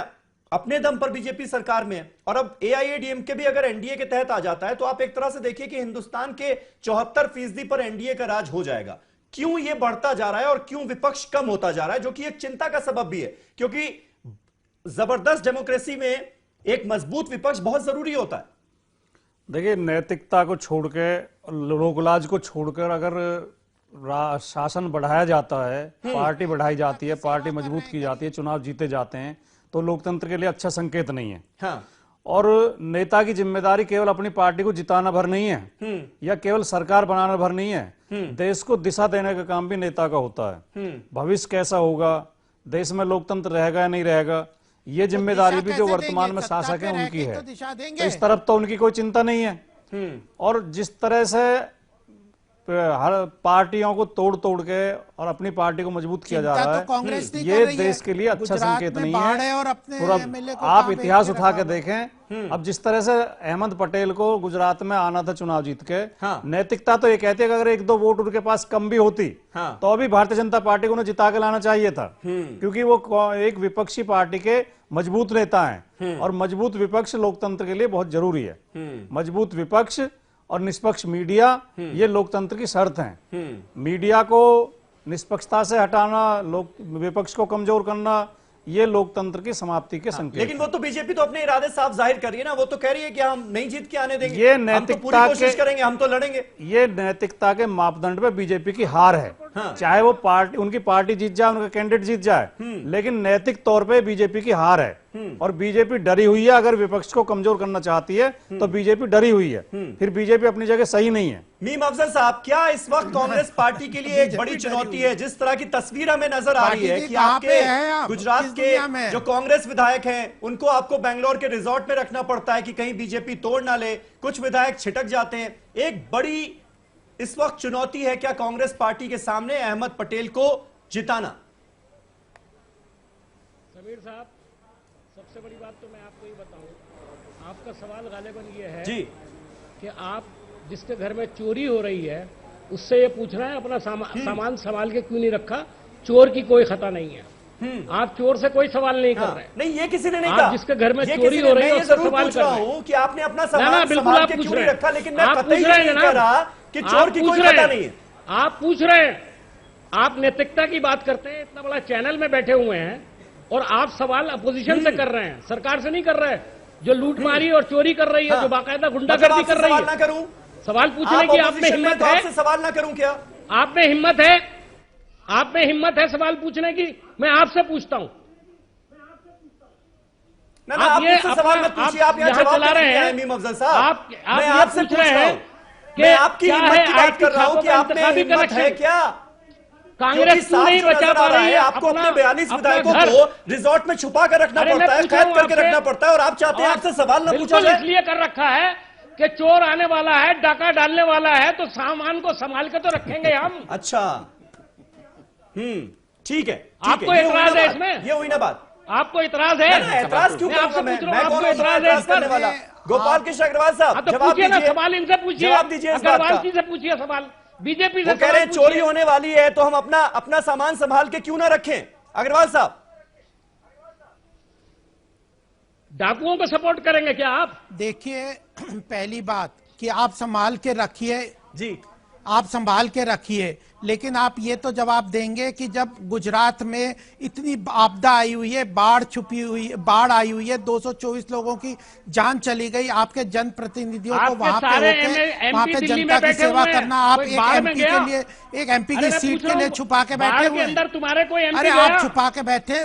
अपने दम पर बीजेपी सरकार में है। और अब एआईएडीएमके भी अगर एनडीए के तहत आ जाता है तो आप एक तरह से देखिए कि हिंदुस्तान के 74% पर एनडीए का राज हो जाएगा। क्यों ये बढ़ता जा रहा है और क्यों विपक्ष कम होता जा रहा है, जो कि एक चिंता का सबब भी है, क्योंकि जबरदस्त डेमोक्रेसी में एक मजबूत विपक्ष बहुत जरूरी होता है। देखिए, नैतिकता को छोड़ के, लोकलाज को छोड़कर अगर शासन बढ़ाया जाता है, पार्टी बढ़ाई जाती है, पार्टी मजबूत की जाती है, चुनाव जीते जाते हैं, तो लोकतंत्र के लिए अच्छा संकेत नहीं है। हाँ। और नेता की जिम्मेदारी केवल अपनी पार्टी को जिताना भर नहीं है या केवल सरकार बनाना भर नहीं है, देश को दिशा देने का काम भी नेता का होता है। भविष्य कैसा होगा, देश में लोकतंत्र रहेगा या नहीं रहेगा, ये जिम्मेदारी भी जो वर्तमान में शासक है उनकी है। तो इस तरफ तो उनकी कोई चिंता नहीं है। और जिस तरह से हर पार्टियों को तोड़ तोड़ के और अपनी पार्टी को मजबूत किया जा रहा है, ये देश के लिए अच्छा संकेत नहीं है। और आप इतिहास उठा के देखें, अब जिस तरह से अहमद पटेल को गुजरात में आना था चुनाव जीत के, नैतिकता तो ये कहती है कि अगर 1-2 वोट उनके पास कम भी होती तो अभी भारतीय जनता पार्टी को उन्हें जिता के लाना चाहिए था, क्योंकि वो एक विपक्षी पार्टी के मजबूत नेता हैं और मजबूत विपक्ष लोकतंत्र के लिए बहुत जरूरी है। मजबूत विपक्ष और निष्पक्ष मीडिया, ये लोकतंत्र की शर्त हैं। मीडिया को निष्पक्षता से हटाना, विपक्ष को कमजोर करना, ये लोकतंत्र की समाप्ति के संकेत। लेकिन वो तो बीजेपी तो अपने इरादे साफ जाहिर कर रही है ना, वो तो कह रही है कि हम नहीं जीत के आने देंगे, ये नैतिकता, हम तो पूरी कोशिश करेंगे, हम तो लड़ेंगे। ये नैतिकता के मापदंड पे बीजेपी की हार है। चाहे वो पार्टी, उनकी पार्टी जीत जाए, उनका कैंडिडेट जीत जाए, लेकिन नैतिक तौर पे बीजेपी की हार है। और बीजेपी डरी हुई है, अगर विपक्ष को कमजोर करना चाहती है तो बीजेपी डरी हुई है, फिर बीजेपी अपनी जगह सही नहीं है। मीम अफजल साहब, क्या इस वक्त कांग्रेस पार्टी के लिए एक बड़ी चुनौती है, जिस तरह की तस्वीर हमें नजर आ रही है कि आपके गुजरात के जो कांग्रेस विधायक हैं उनको आपको बेंगलोर के रिजॉर्ट में रखना पड़ता है कि कहीं बीजेपी तोड़ ना ले, कुछ विधायक छिटक जाते हैं। एक बड़ी इस वक्त चुनौती है क्या कांग्रेस पार्टी के सामने अहमद पटेल को जिताना? समीर साहब, सबसे बड़ी बात तो मैं आपको ये बताऊं, आपका सवाल गालिबन ये है जी कि आप जिसके घर में चोरी हो रही है उससे ये पूछ रहे हैं अपना सामान संभाल के क्यों नहीं रखा। चोर की कोई खता नहीं है, आप चोर से कोई सवाल नहीं कर रहे हैं। नहीं, ये किसी ने नहीं आप कहा। जिसके घर में चोरी हो रही है उससे सवाल कर रहे हैं कि आपने अपना सामान संभाल के क्यों नहीं रखा, लेकिन मैं कतई नहीं कह रहा कि चोर की कोई खता नहीं है। आप पूछ रहे हैं, आप नैतिकता की बात करते हैं, इतना बड़ा चैनल में बैठे हुए हैं और आप सवाल अपोजिशन से कर रहे हैं, सरकार से नहीं कर रहे हैं, जो लूटमारी और चोरी कर रही है, जो बाकायदा गुंडागर्दी कर रही है। सवाल पूछने की आप में हिम्मत है? सवाल ना करूं क्या? आप में हिम्मत है? आप में हिम्मत है सवाल पूछने की? मैं आपसे पूछता हूं। आप ये सवाल मत पूछिए, आप यहाँ चला रहे हैं मीम अफजल साहब। आप मैं आपसे पूछ रहा हूं, मैं आपकी हिम्मत की बात कर रहा हूं कि आप में हिम्मत है क्या? कांग्रेस क्यों नहीं बचा पा रही है? आपको अपने 42 विधायकों को रिजॉर्ट में छुपा कर रखना पड़ता है, कैद करके रखना पड़ता है, और आप चाहते हैं आपसे सवाल ना पूछा जाए। इसलिए कर रखा है कि चोर आने वाला है, डाका डालने वाला है, तो सामान को संभाल के तो रखेंगे हम। अच्छा, ठीक है। आपको इतराज है इसमें? ये हुई ना बात। आपको इतराज है? एतराज क्यों करूंगा मैं? आपको इतराज है इस पर? वाला गोपाल कृष्ण अग्रवाल साहब, जवाब दीजिए। सवाल इनसे पूछिए, जवाब दीजिए इस बात का। अग्रवाल जी से पूछिए सवाल, बीजेपी से कह रहे हैं चोरी होने वाली है तो हम अपना सामान संभाल के क्यों ना रखें। अग्रवाल साहब, डाकुओं को सपोर्ट करेंगे क्या आप? देखिए, पहली बात कि आप संभाल के रखिए जी, आप संभाल के रखिए, लेकिन आप ये तो जवाब देंगे कि जब गुजरात में इतनी आपदा आई हुई है, बाढ़ आई हुई है, 224 लोगों की जान चली गई, आपके जनप्रतिनिधियों को वहां पे होके वहां पे जनता की सेवा करना, आप एक एमपी के लिए, एक एमपी की सीट के लिए छुपा के बैठे हुए हैं। तुम्हारे कोई अरे आप छुपा के बैठे।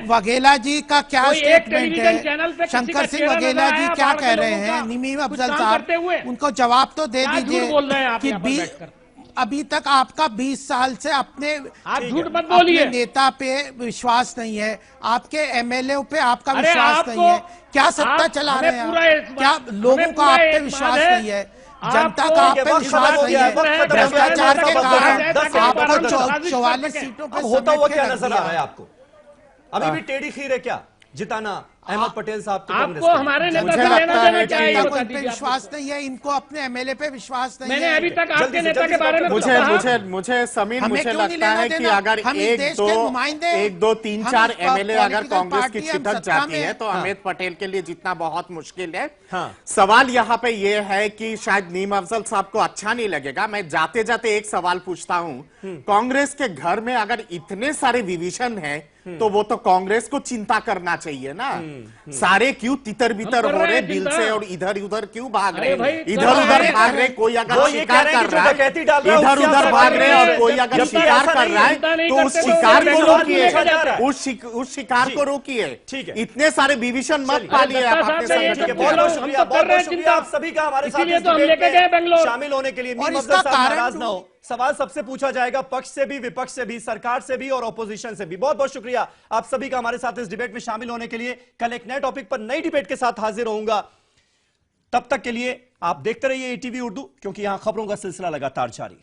वघेला जी का क्या स्टेटमेंट है? शंकर सिंह वघेला जी क्या कह रहे हैं? मीम अफजल साहब, उनको जवाब तो दे दीजिए कि अभी तक आपका 20 साल से अपने नेता पे विश्वास नहीं है, आपके एमएलए पे आपका विश्वास नहीं है। क्या सत्ता चला रहे हैं? क्या लोगों का आप पे विश्वास नहीं है? जनता का आप पे विश्वास नहीं है? भ्रष्टाचार के कारण आपको 44 सीटों पे होता हुआ क्या नजर आ रहा है आपको? अभी भी टेढ़ी खीर है क्या जिताना अहमद पटेल साहब? आपको हमारे नेता से लेना देना क्या है? इन पे विश्वास नहीं है, इनको अपने एमएलए पे विश्वास नहीं है। मैंने अभी तक आपके नेता के बारे में मुझे समीर, मुझे लगता है कि अगर 1, 2, 3, 4 एमएलए अगर कांग्रेस की छिटक जाती है तो अहमद पटेल के लिए जीतना बहुत मुश्किल है। सवाल यहाँ पे ये है कि शायद मीम अफजल साहब को अच्छा नहीं लगेगा, मैं जाते जाते एक सवाल पूछता हूँ। कांग्रेस के घर में अगर इतने सारे विभीषण हैं तो वो तो कांग्रेस को चिंता करना चाहिए ना। सारे क्यों तितर बितर हो रहे बिल से और इधर उधर क्यों भाग रहे? इधर उधर भाग रहे, कोई अगर शिकार कर रहा है इधर उधर भाग रहे, और कोई अगर शिकार कर रहा है तो उस शिकार को रोकिए, उस शिकार को रोकिए। इतने सारे विभीषण मत पालिए आप अपने संगठन। बहुत शुक्रिया आप सभी का हमारे साथ शामिल होने के लिए। मीम अफजल साहब नाराज ना हो, सवाल सबसे पूछा जाएगा, पक्ष से भी, विपक्ष से भी, सरकार से भी और ऑपोजिशन से भी। बहुत बहुत शुक्रिया आप सभी का हमारे साथ इस डिबेट में शामिल होने के लिए। कल एक नए टॉपिक पर नई डिबेट के साथ हाजिर होऊंगा। तब तक के लिए आप देखते रहिए ATV उर्दू, क्योंकि यहां खबरों का सिलसिला लगातार जारी।